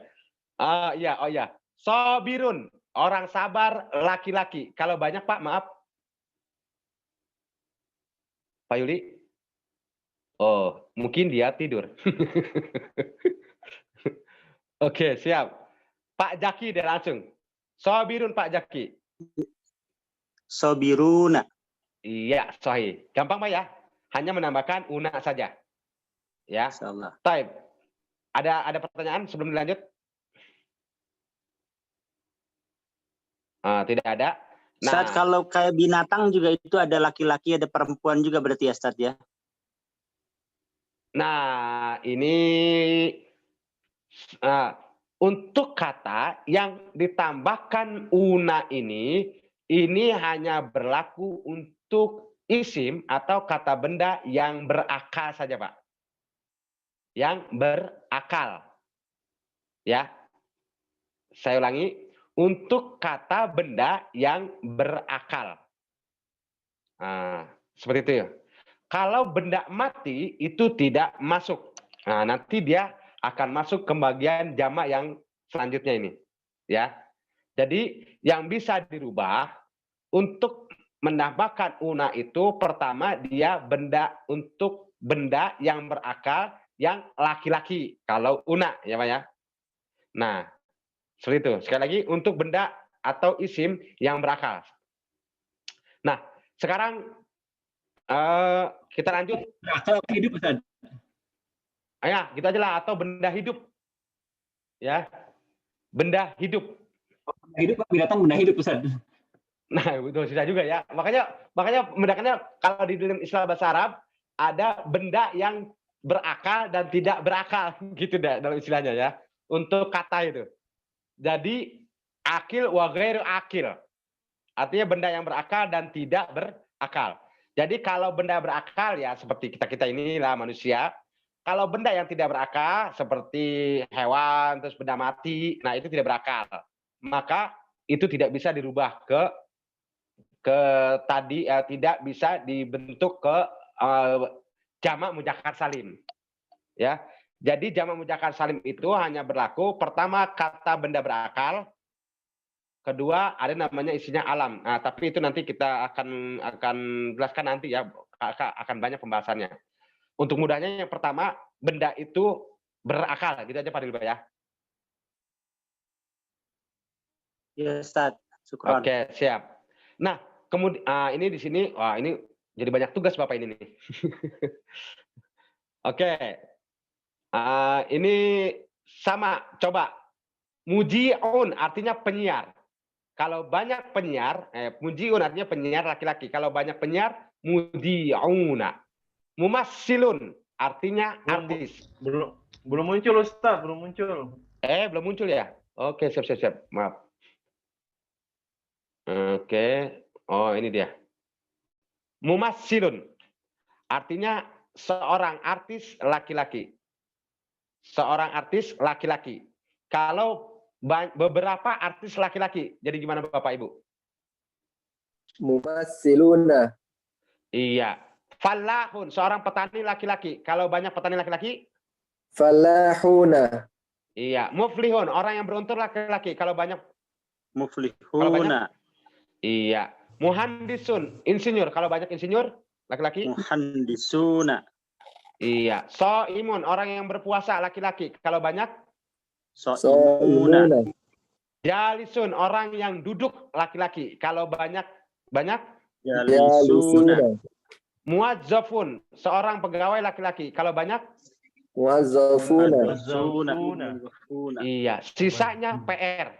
Speaker 1: Oh ya. Sobirun, orang sabar laki-laki. Kalau banyak Pak, maaf. Pak Yuli. Oh, mungkin dia tidur. Oke, siap. Pak Jaki deh langsung. Sobirun Pak Jaki.
Speaker 4: Sobiruna.
Speaker 1: Iya, sahih. Gampang Pak ya. Hanya menambahkan una saja. Ya.
Speaker 4: Insyaallah.
Speaker 1: Taib. Ada pertanyaan sebelum dilanjut? Tidak ada. Nah,
Speaker 4: Ustaz, kalau kayak binatang juga itu ada laki-laki, ada perempuan juga berarti ya, Ustaz ya?
Speaker 1: Nah, ini untuk kata yang ditambahkan una ini hanya berlaku untuk isim atau kata benda yang berakal saja, Pak. Yang berakal. Ya. Saya ulangi, untuk kata benda yang berakal. Seperti itu ya. Kalau benda mati itu tidak masuk. Nah, nanti dia akan masuk ke bagian jamak yang selanjutnya ini. Ya. Jadi yang bisa dirubah untuk menambahkan una itu pertama dia untuk benda yang berakal yang laki-laki. Kalau una ya Pak ya. Nah, seperti itu. Sekali lagi untuk benda atau isim yang berakal. Nah, sekarang kita lanjut.
Speaker 3: Akal hidup, Ustaz.
Speaker 1: Ya, gitu aja lah. Atau benda hidup. Ya, benda hidup.
Speaker 3: Hidup binatang benda hidup, Ustaz.
Speaker 1: Nah, betul sudah juga ya. Makanya membedakannya kalau di dalam istilah bahasa Arab ada benda yang berakal dan tidak berakal gitu deh dalam istilahnya ya. Untuk kata itu. Jadi akil wa ghairu akil. Artinya benda yang berakal dan tidak berakal. Jadi kalau benda berakal ya seperti kita inilah manusia. Kalau benda yang tidak berakal seperti hewan terus benda mati, nah itu tidak berakal. Maka itu tidak bisa dirubah ke tadi tidak bisa dibentuk ke jamak mudzakkar salim. Ya. Jadi jamak mudzakkar salim itu hanya berlaku pertama kata benda berakal, kedua ada namanya isinya alam. Nah, tapi itu nanti kita akan jelaskan nanti ya, akan banyak pembahasannya. Untuk mudahnya yang pertama benda itu berakal, gitu aja Pak Dilba ya.
Speaker 4: Ya, Ustaz. Syukran.
Speaker 1: Oke, siap. Nah, kemudian ini di sini, wah ini jadi banyak tugas Bapak ini nih. Oke. Ini sama, coba. Muji'un artinya penyiar. Kalau banyak penyiar, muji'un artinya penyiar laki-laki. Kalau banyak penyiar, muji'una. Mumassilun artinya artis.
Speaker 2: Belum muncul Ustaz, belum muncul.
Speaker 1: Belum muncul ya? Oke, siap. Maaf. Oke. Oh, ini dia. Mumassilun artinya seorang artis laki-laki. Seorang artis laki-laki. Kalau beberapa artis laki-laki, jadi gimana Bapak Ibu?
Speaker 5: Mumassiluna.
Speaker 1: Iya. Falahun, seorang petani laki-laki. Kalau banyak petani laki-laki?
Speaker 5: Falahuna.
Speaker 1: Iya. Muflihun, orang yang beruntung laki-laki. Kalau banyak?
Speaker 4: Muflihuna.
Speaker 1: Iya. Muhandisun, insinyur. Kalau banyak insinyur laki-laki?
Speaker 4: Muhandisuna.
Speaker 1: Iya. Soimun, orang yang berpuasa laki-laki. Kalau banyak?
Speaker 4: Soimuna.
Speaker 5: Soimuna.
Speaker 1: Jalisun, orang yang duduk laki-laki. Kalau banyak?
Speaker 4: Jalisuna.
Speaker 1: Muazzafun, seorang pegawai laki-laki. Kalau banyak?
Speaker 5: Muwazzafuna.
Speaker 2: Muwazzafuna.
Speaker 1: Iya, sisanya PR.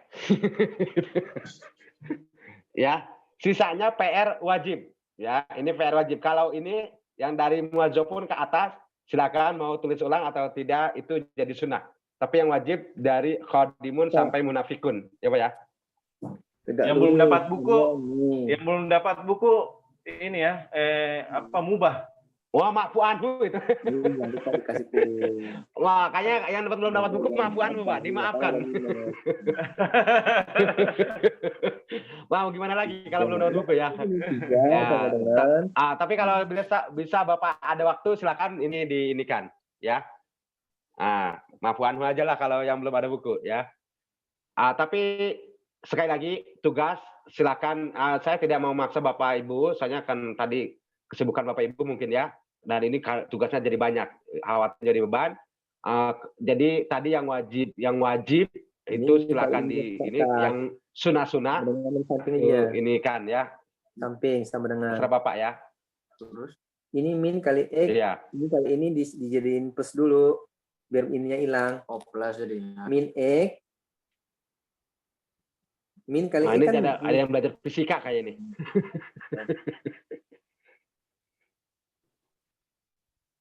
Speaker 1: Ya, sisanya PR wajib. Ya, ini PR wajib. Kalau ini yang dari muazzafun ke atas, silakan mau tulis ulang atau tidak, itu jadi sunnah. Tapi yang wajib dari khadimun sampai munafikun, ya Pak ya.
Speaker 5: Tegak
Speaker 2: Yang
Speaker 5: dulu.
Speaker 2: belum dapat buku,
Speaker 5: Ini.
Speaker 2: yang belum dapat buku ini ya, mubah.
Speaker 1: Wah, maafu anhu itu.
Speaker 5: Ini yang kita dikasih turun.
Speaker 1: Wah, kayaknya yang belum dapat buku maafu anhu, Pak, dimaafkan. Mau gimana lagi kalau belum dapat buku ya? Ya, tapi kalau bisa Bapak ada waktu silakan ini diinikan ya. Maafu anhu aja lah kalau yang belum ada buku ya. Tapi sekali lagi tugas silakan, saya tidak mau maksa Bapak Ibu, soalnya kan tadi kesibukan Bapak Ibu mungkin ya, dan ini tugasnya jadi banyak, khawatir jadi beban. Jadi tadi yang wajib itu silakan di ini, yang sunah-sunah ini kan ya.
Speaker 5: Samping sama dengan.
Speaker 1: Terserah Bapak ya.
Speaker 5: Terus ini min kali X.
Speaker 1: Iya.
Speaker 5: Ini kali ini dijadiin plus dulu biar ininya hilang. Oh, plus jadinya. Min X. Min kali
Speaker 1: Ini
Speaker 5: kan
Speaker 1: ada yang belajar fisika kayak ini.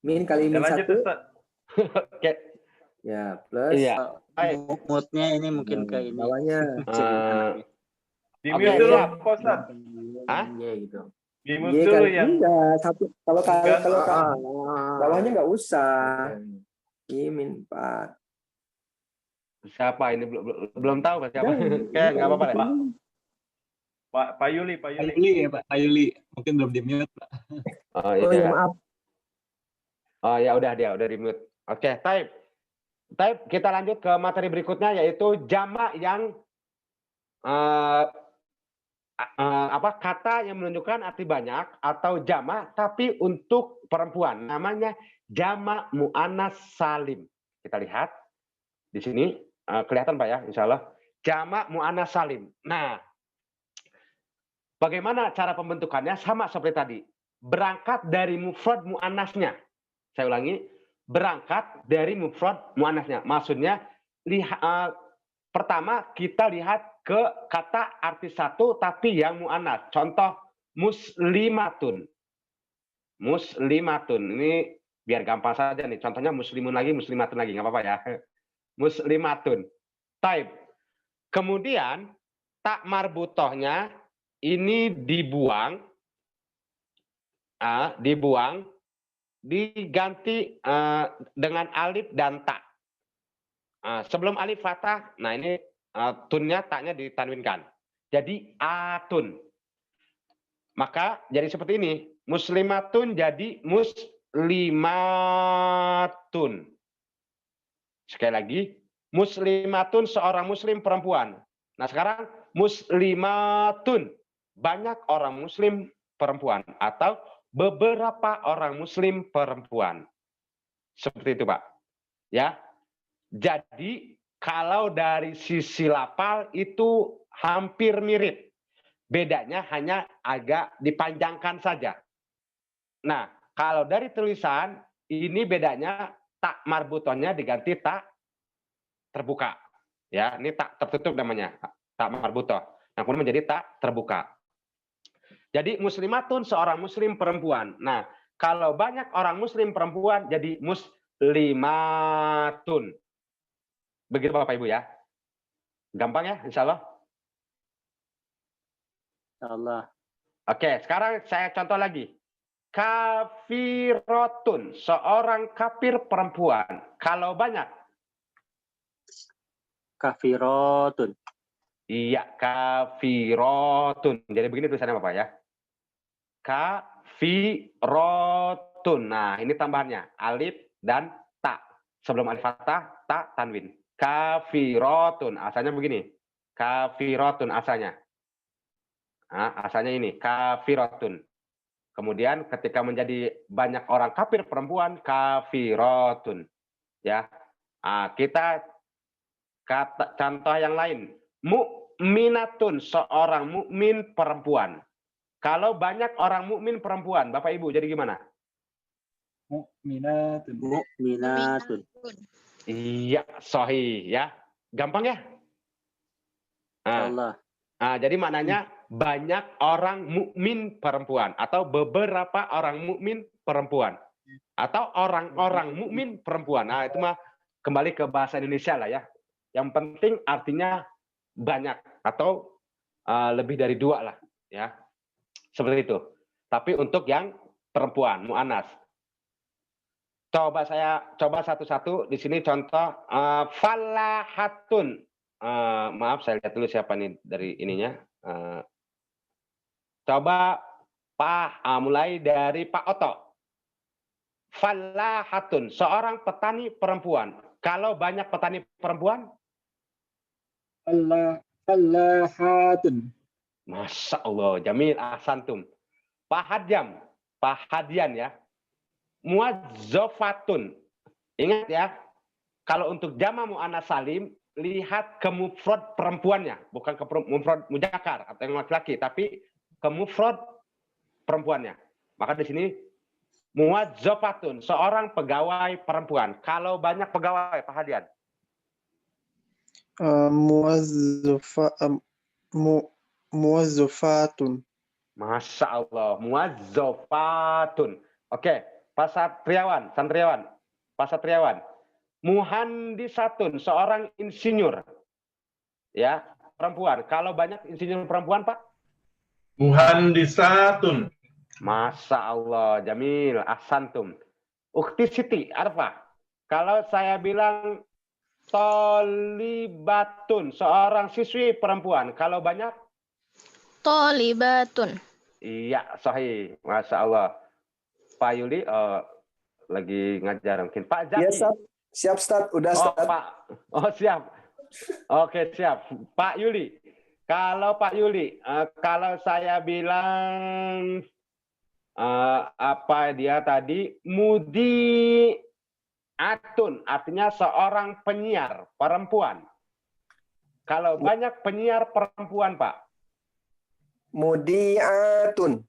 Speaker 5: min kali min
Speaker 2: Lanjut,
Speaker 5: 1.
Speaker 2: Ustaz.
Speaker 1: Oke.
Speaker 5: Ya, plus.
Speaker 1: Iya.
Speaker 4: Moodnya ini mungkin ke ini.
Speaker 5: Bawahnya.
Speaker 2: Di
Speaker 1: Oke,
Speaker 2: mute dulu,
Speaker 1: siap.
Speaker 2: Pak Ustaz.
Speaker 1: Hah?
Speaker 5: Iya gitu.
Speaker 2: Di
Speaker 5: Iya
Speaker 2: mute dulu
Speaker 5: kan
Speaker 2: yang
Speaker 5: enggak satu kalau
Speaker 2: Enggak.
Speaker 5: bawahnya enggak usah. Ini min 4.
Speaker 1: Siapa ini belum tahu Pak siapa. Kayak enggak apa-apa lah.
Speaker 2: Pak Yuli.
Speaker 3: Pak Yuli ya Pak, Pak Yuli. Mungkin belum di-mute Pak.
Speaker 1: Oh
Speaker 5: Oh
Speaker 1: iya.
Speaker 5: ya maaf.
Speaker 1: Oh ya udah di mute. Oke, type. Kita lanjut ke materi berikutnya yaitu jamak yang kata yang menunjukkan arti banyak atau jamak tapi untuk perempuan. Namanya jamak muannas salim. Kita lihat di sini kelihatan Pak ya, insya Allah. Jamak muannas salim. Nah, bagaimana cara pembentukannya? Sama seperti tadi. Berangkat dari mufrad muannasnya. Saya ulangi, berangkat dari mufrad muannasnya. Maksudnya, pertama kita lihat ke kata arti satu tapi yang muannas. Contoh, muslimatun. Muslimatun. Ini biar gampang saja nih. Contohnya muslimun lagi, muslimatun lagi. Nggak apa-apa ya. Muslimatun. Taib. Kemudian, tak marbutohnya ini dibuang. Diganti dengan alif dan ta. Sebelum alif fathah, nah ini tunnya taknya ditanwinkan. Jadi atun. Maka jadi seperti ini. Muslimatun jadi muslimatun. Sekali lagi, muslimatun seorang muslim perempuan. Nah sekarang muslimatun banyak orang muslim perempuan atau beberapa orang muslim perempuan. Seperti itu, Pak. Ya. Jadi kalau dari sisi lafal itu hampir mirip. Bedanya hanya agak dipanjangkan saja. Nah, kalau dari tulisan ini bedanya tak marbutonnya diganti tak terbuka. Ya, ini tak tertutup namanya, tak marbutoh. Nah, kemudian menjadi tak terbuka. Jadi muslimatun seorang muslim perempuan. Nah, kalau banyak orang muslim perempuan jadi muslimatun. Begitu Bapak Ibu ya. Gampang ya, insya Allah.
Speaker 4: Insya Allah.
Speaker 1: Oke, sekarang saya contoh lagi. Kafirotun, seorang kafir perempuan. Kalau banyak?
Speaker 4: Kafirotun.
Speaker 1: Iya, kafirotun. Jadi begini tulisannya Bapak ya. Kafirotun. Nah, ini tambahannya. Alif dan ta. Sebelum alif fathah, ta tanwin. Kafirotun. Asalnya begini. Kafirotun asalnya. Nah, asalnya ini. Kafirotun. Kemudian ketika menjadi banyak orang kafir perempuan, kafirotun. Ya. Nah, kita contoh yang lain. Mukminatun, seorang mukmin perempuan. Kalau banyak orang mukmin perempuan, Bapak Ibu, jadi gimana?
Speaker 3: Mukminatun.
Speaker 4: Mukminatun.
Speaker 1: Iya, sahih ya. Gampang ya?
Speaker 4: Allah.
Speaker 1: Nah, jadi maknanya banyak orang mukmin perempuan atau beberapa orang mukmin perempuan atau orang-orang mukmin perempuan. Nah, itu mah kembali ke bahasa Indonesia lah ya. Yang penting artinya banyak atau lebih dari 2 lah ya. Seperti itu. Tapi untuk yang perempuan, mu'anas. Coba satu-satu di sini contoh falahatun. Maaf, saya lihat dulu siapa nih dari ininya. Coba mulai dari Pak Oto. Falahatun, seorang petani perempuan. Kalau banyak petani perempuan?
Speaker 3: Falahatun.
Speaker 1: Masya Allah, Jamil ahsantum. Pak Hadian ya. Muazzafatun. Ingat ya, kalau untuk jama mu'annas salim, lihat ke mufrad perempuannya, bukan ke mufrad muzakkar atau yang laki-laki, tapi ke mufrad perempuannya. Maka di sini muazzafatun, seorang pegawai perempuan. Kalau banyak pegawai, Pak Hadian.
Speaker 6: Muwazzafatun.
Speaker 1: Masya Allah, muwazzafatun. Oke, Pak Satriawan. Pak Satriawan. Muhandisatun, seorang insinyur. Ya, perempuan. Kalau banyak insinyur perempuan, Pak?
Speaker 8: Muhandisatun.
Speaker 1: Masya Allah, Jamil, ahsantum. Ukti Siti, apa? Kalau saya bilang tolibatun, seorang siswi perempuan. Kalau banyak?
Speaker 7: Tolibatun.
Speaker 1: Iya, sahih. Masya Allah. Pak Yuli lagi ngajar mungkin. Pak Zaki.
Speaker 6: Iya, siap, Stad. Udah, Stad.
Speaker 1: Pak. Oh, siap. Oke, siap. Pak Yuli. Kalau Pak Yuli, kalau saya bilang apa dia tadi? Mudi Atun, artinya seorang penyiar perempuan. Kalau banyak penyiar perempuan, Pak?
Speaker 6: Mudiatun.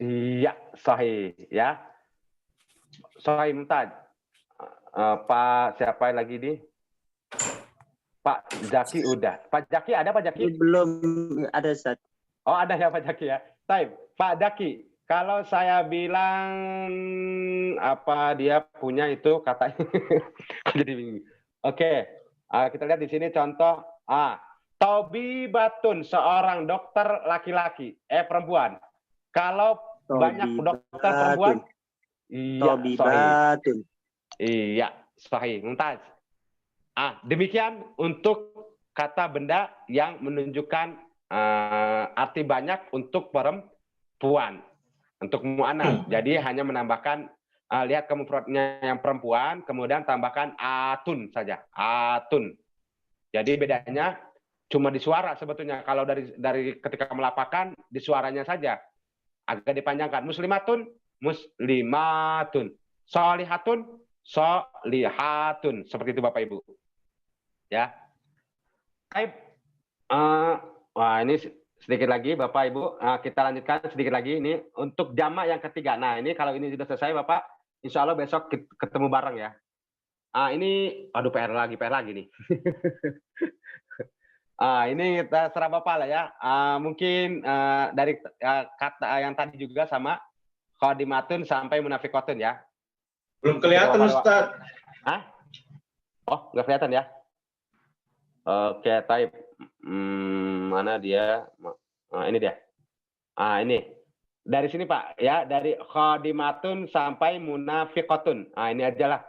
Speaker 1: Iya, sahih ya. Sahih Mumtaz. Pak siapa lagi nih? Pak Zaki udah. Pak Zaki ada Pak Zaki?
Speaker 4: Belum ada, Ustaz.
Speaker 1: Oh, ada ya Pak Zaki ya. Baik, Pak Zaki. Kalau saya bilang apa dia punya itu katanya. Jadi bingung. Oke. Kita lihat di sini contoh Tobibatun, seorang dokter laki-laki, perempuan. Kalau banyak dokter perempuan, iya,
Speaker 4: Tobibatun.
Speaker 1: Iya, sahih. Mumtaz. Demikian untuk kata benda yang menunjukkan arti banyak untuk perempuan, untuk mu'annas. Jadi hanya menambahkan lihat ke mufradnya yang perempuan, kemudian tambahkan atun saja, atun. Jadi bedanya cuma di suara sebetulnya. Kalau dari ketika melafalkan di suaranya saja agak dipanjangkan. Muslimatun, muslimatun. Sholihatun, sholihatun. Seperti itu Bapak Ibu. Ya. Baik. Wah, ini sedikit lagi Bapak Ibu. Kita lanjutkan sedikit lagi ini untuk jamak yang ketiga. Nah, ini kalau ini sudah selesai Bapak, insya Allah besok ketemu bareng ya. Ini aduh PR lagi nih. Ini terserah Bapak lah ya. Mungkin dari kata yang tadi juga sama khodimatun sampai munafikotun ya.
Speaker 8: Belum kelihatan Ustaz.
Speaker 1: Oh, nggak kelihatan ya? Oke, type. Mana dia? Ini dia. Ini. Dari sini Pak ya, dari khodimatun sampai munafikotun. Ini aja lah.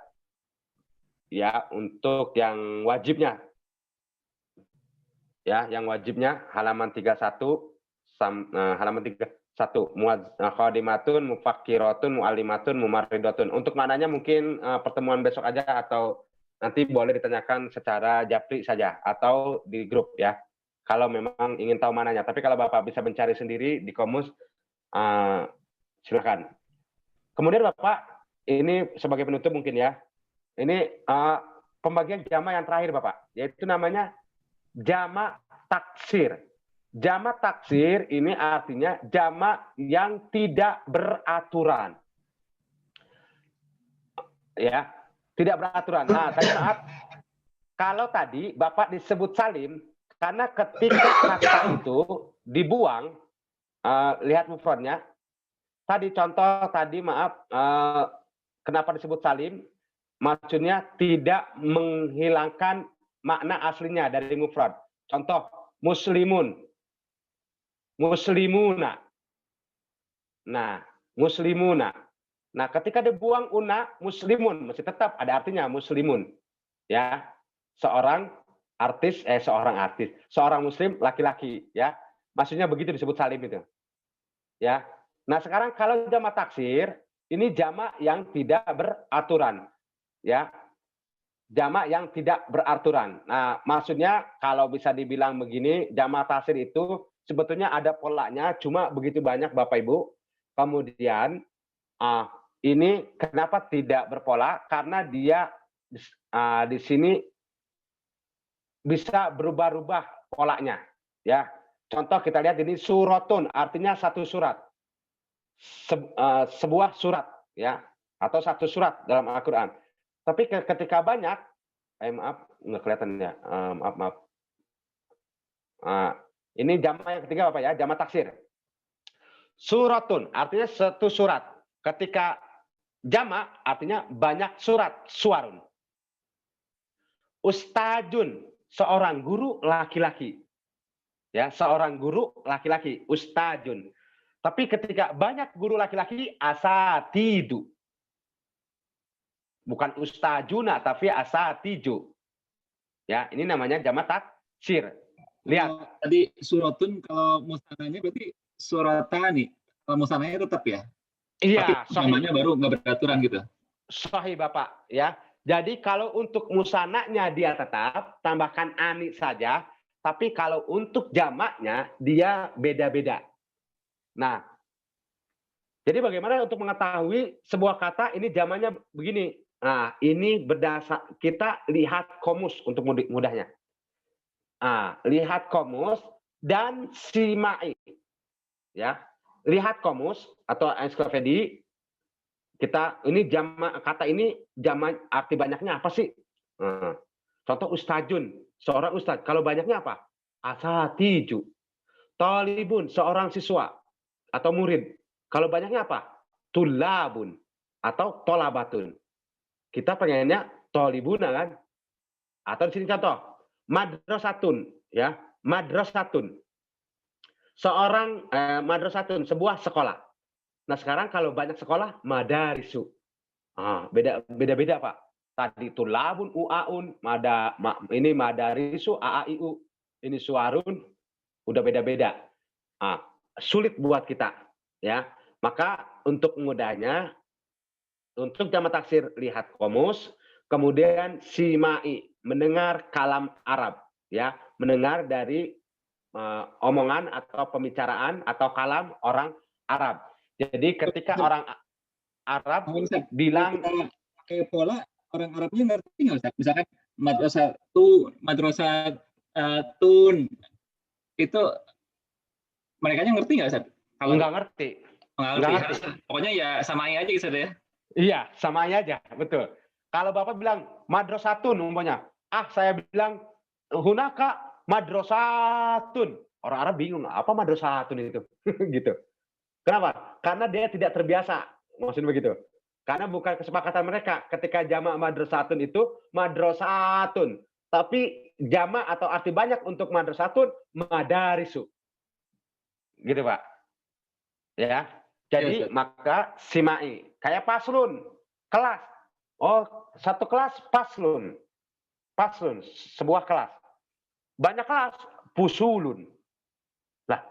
Speaker 1: Ya, untuk yang wajibnya. Ya, yang wajibnya halaman 31 halaman 3 Satu, khadimatun, mufakiratun, mu'alimatun, mumarridatun. Untuk maknanya mungkin pertemuan besok aja atau nanti boleh ditanyakan secara japri saja atau di grup ya. Kalau memang ingin tahu mananya. Tapi kalau Bapak bisa mencari sendiri di Komus, silakan. Kemudian Bapak, ini sebagai penutup mungkin ya. Ini pembagian jamak yang terakhir Bapak, yaitu namanya jamak taksir. Jamak taksir ini artinya jamak yang tidak beraturan. Ya, tidak beraturan. Nah, tadi maaf, kalau tadi Bapak disebut salim, karena ketika kata itu dibuang, lihat mufradnya. Tadi contoh tadi maaf, kenapa disebut salim? Maksudnya tidak menghilangkan makna aslinya dari mufrad. Contoh, muslimun, muslimuna. Nah, muslimuna. Nah, ketika dibuang una, muslimun masih tetap ada artinya muslimun. Ya, seorang muslim laki-laki ya. Maksudnya begitu disebut salim itu. Ya. Nah, sekarang kalau jamak taksir, ini jamak yang tidak beraturan. Ya. Jamak yang tidak beraturan. Nah, maksudnya kalau bisa dibilang begini, jamak taksir itu sebetulnya ada polanya, cuma begitu banyak Bapak Ibu. Kemudian ini kenapa tidak berpola? Karena dia di sini bisa berubah-ubah polanya. Ya, contoh kita lihat ini suratun, artinya satu surat, sebuah surat, ya, atau satu surat dalam Al-Quran. Tapi ketika banyak, maaf nggak kelihatan ya, maaf. Ini jamak yang ketiga Bapak ya, jamak taksir. Suratun artinya satu surat. Ketika jamak artinya banyak surat, suarun. Ustajun, seorang guru laki-laki. Ya, seorang guru laki-laki, ustajun. Tapi ketika banyak guru laki-laki, asatidu. Bukan ustajuna, tapi asatiju. Ya, ini namanya jamak taksir. Lihat.
Speaker 3: Tadi suratun, kalau musananya berarti suratani. Kalau musananya tetap ya?
Speaker 1: Iya,
Speaker 3: tapi namanya baru nggak beraturan gitu.
Speaker 1: Sahih Bapak, ya. Jadi kalau untuk musanaknya dia tetap, tambahkan ani saja. Tapi kalau untuk jamaknya dia beda-beda. Nah, jadi bagaimana untuk mengetahui sebuah kata ini jamaknya begini? Nah, ini berdasar kita lihat komus untuk mudahnya. Nah, lihat komus dan simai. Ya, lihat komus atau ensiklopedia. Kita ini jamak kata ini jamak arti banyaknya apa sih? Contoh ustajun, seorang ustadz. Kalau banyaknya apa? Asatiju. Talibun, seorang siswa atau murid. Kalau banyaknya apa? Tulabun atau tolabatun. Kita pengennya tolibuna kan? Atau di sini contoh madrasatun, ya, madrasatun. Seorang madrasatun, sebuah sekolah. Nah, sekarang kalau banyak sekolah madarisu. Beda-beda Pak. Tadi tulabun, uaun, ini madarisu, aaiu. Ini suarun, udah beda-beda. Sulit buat kita, ya. Maka untuk mudahnya, untuk jamak taksir lihat komus, kemudian simai, mendengar kalam Arab, ya, mendengar dari omongan atau pembicaraan atau kalam orang Arab. Jadi ketika orang Arab bilang
Speaker 3: pakai pola, orang Arabnya ngerti nggak Ustaz? Misalkan madrasatun itu mereka ngerti nggak Ustaz?
Speaker 1: Kalau nggak ngerti.
Speaker 3: Nggak ngerti. Pokoknya ya samain aja gitu ya.
Speaker 1: Iya, samain aja, betul. Kalau Bapak bilang madrasatun umpamanya, saya bilang hunaka madrasatun. Orang Arab bingung, apa madrasatun itu? Gitu. Kenapa? Karena dia tidak terbiasa. Maksudnya begitu. Karena bukan kesepakatan mereka. Ketika jamak madrasatun itu madrasatun. Tapi jamak atau arti banyak untuk madrasatun madarisu. Gitu, Pak. Ya. Jadi maka simai, kayak paslun, kelas. Oh, satu kelas paslun. Paslun, sebuah kelas. Banyak kelas, pusulun. Lah,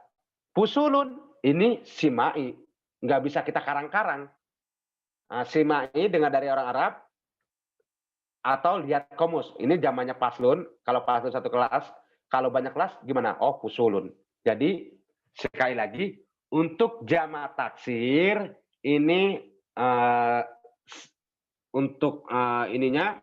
Speaker 1: pusulun Ini simai, nggak bisa kita karang-karang. Simai dengar dari orang Arab atau lihat komus. Ini zamannya paslun. Kalau paslun satu kelas, kalau banyak kelas gimana? Oh, fusulun. Jadi sekali lagi untuk jama taksir ini untuk ininya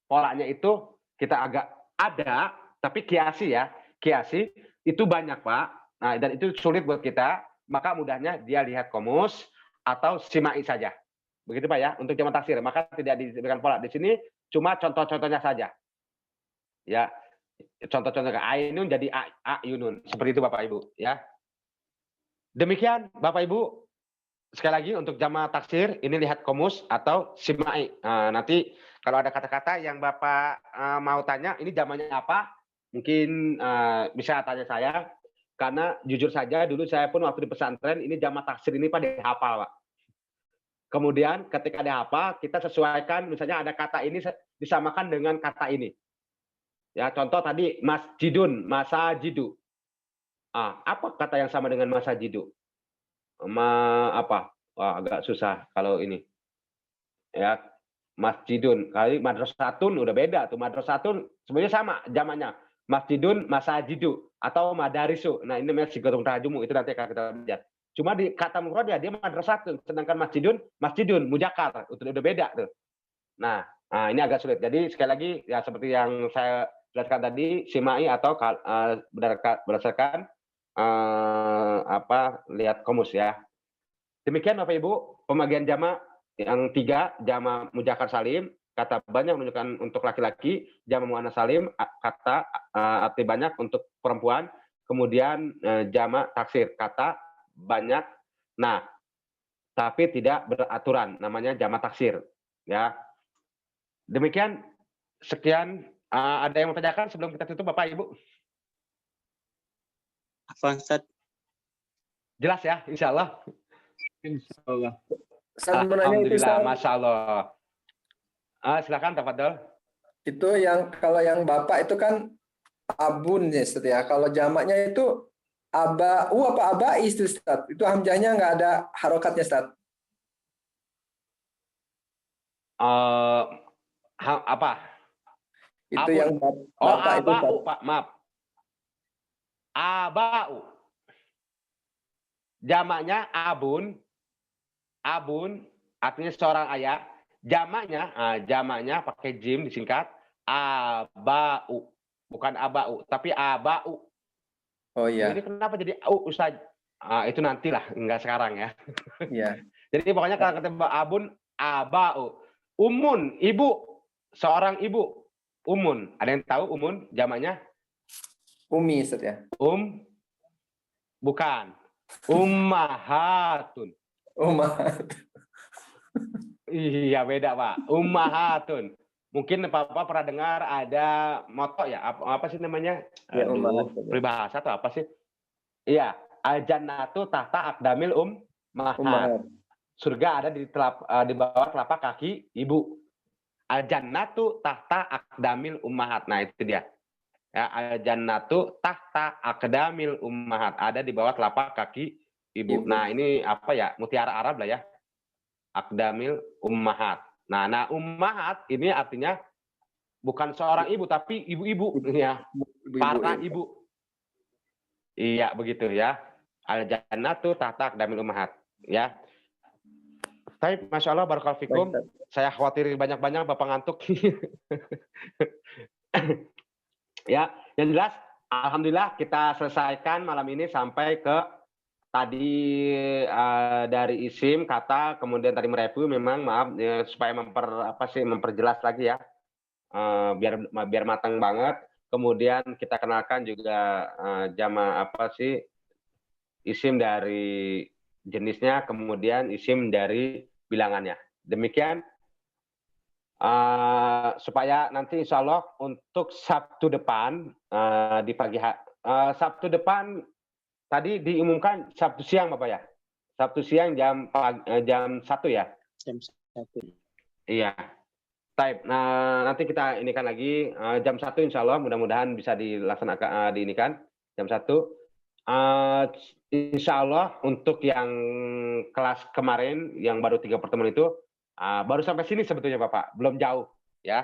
Speaker 1: polanya itu kita agak ada, tapi kiasi ya. Kiasi itu banyak, Pak. Nah, dan itu sulit buat kita. Maka mudahnya dia lihat komus atau simai saja. Begitu Pak ya, untuk jama taksir. Maka tidak diberikan pola. Di sini cuma contoh-contohnya saja. Ya, contoh-contohnya ainun jadi ayunun. Seperti itu Bapak Ibu. Ya. Demikian Bapak Ibu. Sekali lagi untuk jama taksir, ini lihat komus atau simai. Nanti kalau ada kata-kata yang Bapak mau tanya, ini jamanya apa? Mungkin bisa tanya saya. Karena jujur saja dulu saya pun waktu di pesantren ini jama taksir ini Pak dihafal Pak. Kemudian ketika dihafal kita sesuaikan misalnya ada kata ini disamakan dengan kata ini. Ya contoh tadi masjidun, masajidu. Apa kata yang sama dengan masajidu? Apa? Wah agak susah kalau ini. Ya masjidun, kali madrasatun udah beda tuh. Madrasatun sebenarnya sama jamaknya. Masjidun, masajidu atau madarisu. Nah, ini namanya sigatung tahajumu, itu nanti akan kita belajar. Cuma di kata mufrad ya dia madrasatun, sedangkan masjidun, mujakar, itu udah beda tuh. Nah, ini agak sulit. Jadi sekali lagi ya seperti yang saya jelaskan tadi, simai atau berdasarkan lihat komus ya. Demikian Bapak Ibu, pembagian jama yang 3, jama mujakar salim. Kata banyak menunjukkan untuk laki-laki, jama muannas salim, kata arti banyak untuk perempuan, kemudian jama taksir, kata banyak, nah, tapi tidak beraturan, namanya jama taksir. Ya, demikian, sekian. Ada yang mau tanyakan sebelum kita tutup, Bapak Ibu?
Speaker 4: Apa, Ustaz?
Speaker 1: Jelas ya, insya Allah.
Speaker 3: Insya Allah.
Speaker 1: Alhamdulillah, Masya Allah. Silakan tafadhol.
Speaker 6: Itu yang kalau yang Bapak itu kan abun ya Ustaz ya. Kalau jamaknya itu abau apa abai Ustaz? Itu hamzahnya nggak ada harokatnya Ustaz.
Speaker 1: Apa?
Speaker 6: Itu
Speaker 1: abun.
Speaker 6: yang Bapak itu
Speaker 1: abau, Pak, maaf. Abau. Jamaknya abun. Abun artinya seorang ayah. Jamaknya pakai jim disingkat abau, bukan abau, tapi abau.
Speaker 6: Oh iya.
Speaker 1: Ini kenapa jadi Ustaz? Itu nantilah, enggak sekarang ya.
Speaker 6: Iya.
Speaker 1: Jadi pokoknya kalau ketemu abun, abau. Umun, ibu, seorang ibu. Umun, ada yang tahu umun jamaknya?
Speaker 6: Umi Ustaz ya.
Speaker 1: Bukan. Ummahatun.
Speaker 6: Ummahat.
Speaker 1: Iya beda Pak, ummahatun. Mungkin Bapak pernah dengar ada moto ya, apa sih namanya?
Speaker 6: Ya,
Speaker 1: peribahasa atau apa sih? Iya, al-jannatu tahta aqdamil ummahat. Surga ada di bawah telapak kaki ibu. Al-jannatu tahta aqdamil ummahat. Nah itu dia. Ya, al-jannatu tahta aqdamil ummahat, ada di bawah telapak kaki ibu. Nah ini apa ya? Mutiara Arab lah ya. Aqdamil ummahat. Nah ummahat ini artinya bukan seorang ibu tapi ibu-ibu ya. Para ibu. Iya begitu ya. Al-jannatu tahta aqdamil ummahat ya. Baik, Masya Allah, barakallahu fikum. Saya khawatir banyak-banyak Bapak ngantuk. Ya, yang jelas alhamdulillah kita selesaikan malam ini sampai ke tadi dari isim kata, kemudian tadi mereview, memang maaf ya, supaya memperjelas lagi ya, biar matang banget. Kemudian kita kenalkan juga jama isim dari jenisnya, kemudian isim dari bilangannya. Demikian supaya nanti insya Allah untuk Sabtu depan di pagi Sabtu depan. Tadi diumumkan Sabtu siang Bapak ya? Sabtu siang jam 1 ya?
Speaker 4: Jam 1.
Speaker 1: Iya. Type. Nah, nanti kita inikan lagi jam 1 insya Allah, mudah-mudahan bisa dilaksanakan diinikan jam 1. Insya Allah untuk yang kelas kemarin yang baru 3 pertemuan itu baru sampai sini sebetulnya Bapak, belum jauh ya,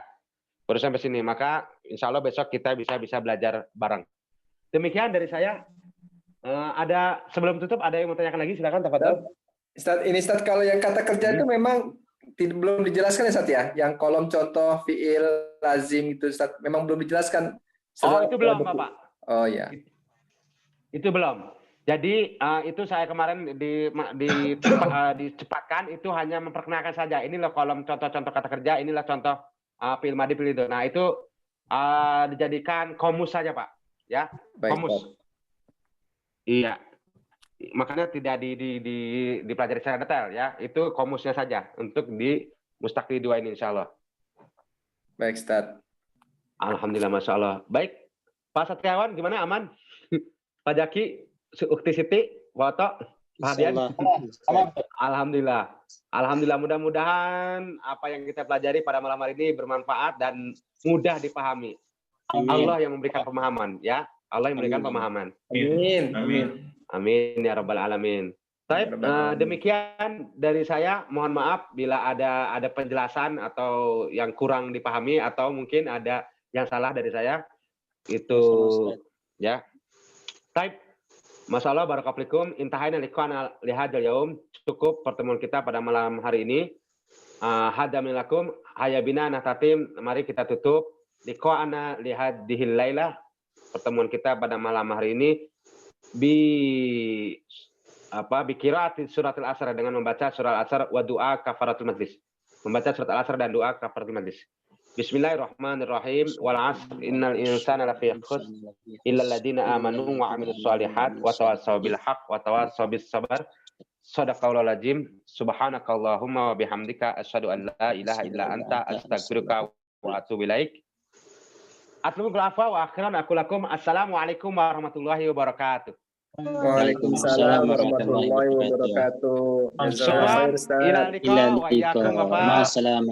Speaker 1: baru sampai sini. Maka Insya Allah besok kita bisa belajar bareng. Demikian dari saya. Ada sebelum tutup ada yang mau tanyakan lagi, silakan tafadhol.
Speaker 6: Ustaz, ini Ustaz, kalau yang kata kerja itu memang belum dijelaskan ya Ustaz ya, yang kolom contoh fiil lazim itu Ustaz, memang belum dijelaskan.
Speaker 1: Oh itu belum Bapak.
Speaker 6: Oh ya.
Speaker 1: Itu belum. Jadi itu saya kemarin dicepatkan, itu hanya memperkenalkan saja. Ini loh kolom contoh-contoh kata kerja, inilah contoh fiil madhi fiil itu. Nah itu dijadikan komus saja Pak, ya.
Speaker 6: Baik,
Speaker 1: komus.
Speaker 6: Pak.
Speaker 1: Iya. Makanya tidak dipelajari secara detail ya. Itu komusnya saja untuk di Mustaqli 2 ini insya Allah.
Speaker 6: Baik Ustaz.
Speaker 1: Alhamdulillah, Masya Allah. Baik. Pak Satriawan gimana, aman? Pak Jaki, Ukti Siti, Wato, Pak Hadian? Alhamdulillah. Alhamdulillah, mudah-mudahan apa yang kita pelajari pada malam hari ini bermanfaat dan mudah dipahami. Amin. Allah yang memberikan pemahaman ya. Allah yang memberikan pemahaman.
Speaker 6: Amin. Amin.
Speaker 1: Amin ya rabbal alamin. Baik, demikian dari saya. Mohon maaf bila ada penjelasan atau yang kurang dipahami atau mungkin ada yang salah dari saya. Itu ya. Baik. Masyaallah, barakallahu intahaina liqa'ana lihadzal yaum. Cukup pertemuan kita pada malam hari ini. Hadamilakum hayabina nahtatim. Mari kita tutup liqa'ana lihadzihil lailah. Pertemuan kita pada malam hari ini bi qiraati surat al-asr, dengan membaca surat al-asr wa doa kafaratul majlis. Membaca surat al-asr dan doa kafaratul majlis. Bismillahirrahmanirrahim. Wal 'asr innal insana lafi khusr illa alladziina aamanu wa 'amilus shalihat wa tawassaw bil haqq wa tawassaw bis sabr. Shadaqallahul azim. Subhanakallahumma wa bihamdika asyhadu an la ilaha illa anta astaghfiruka wa atubu ilaik. Assalamualaikum warahmatullahi wabarakatuh.
Speaker 6: Waalaikumsalam warahmatullahi wabarakatuh.
Speaker 1: Ma'assalam.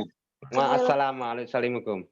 Speaker 1: Assalamualaikum.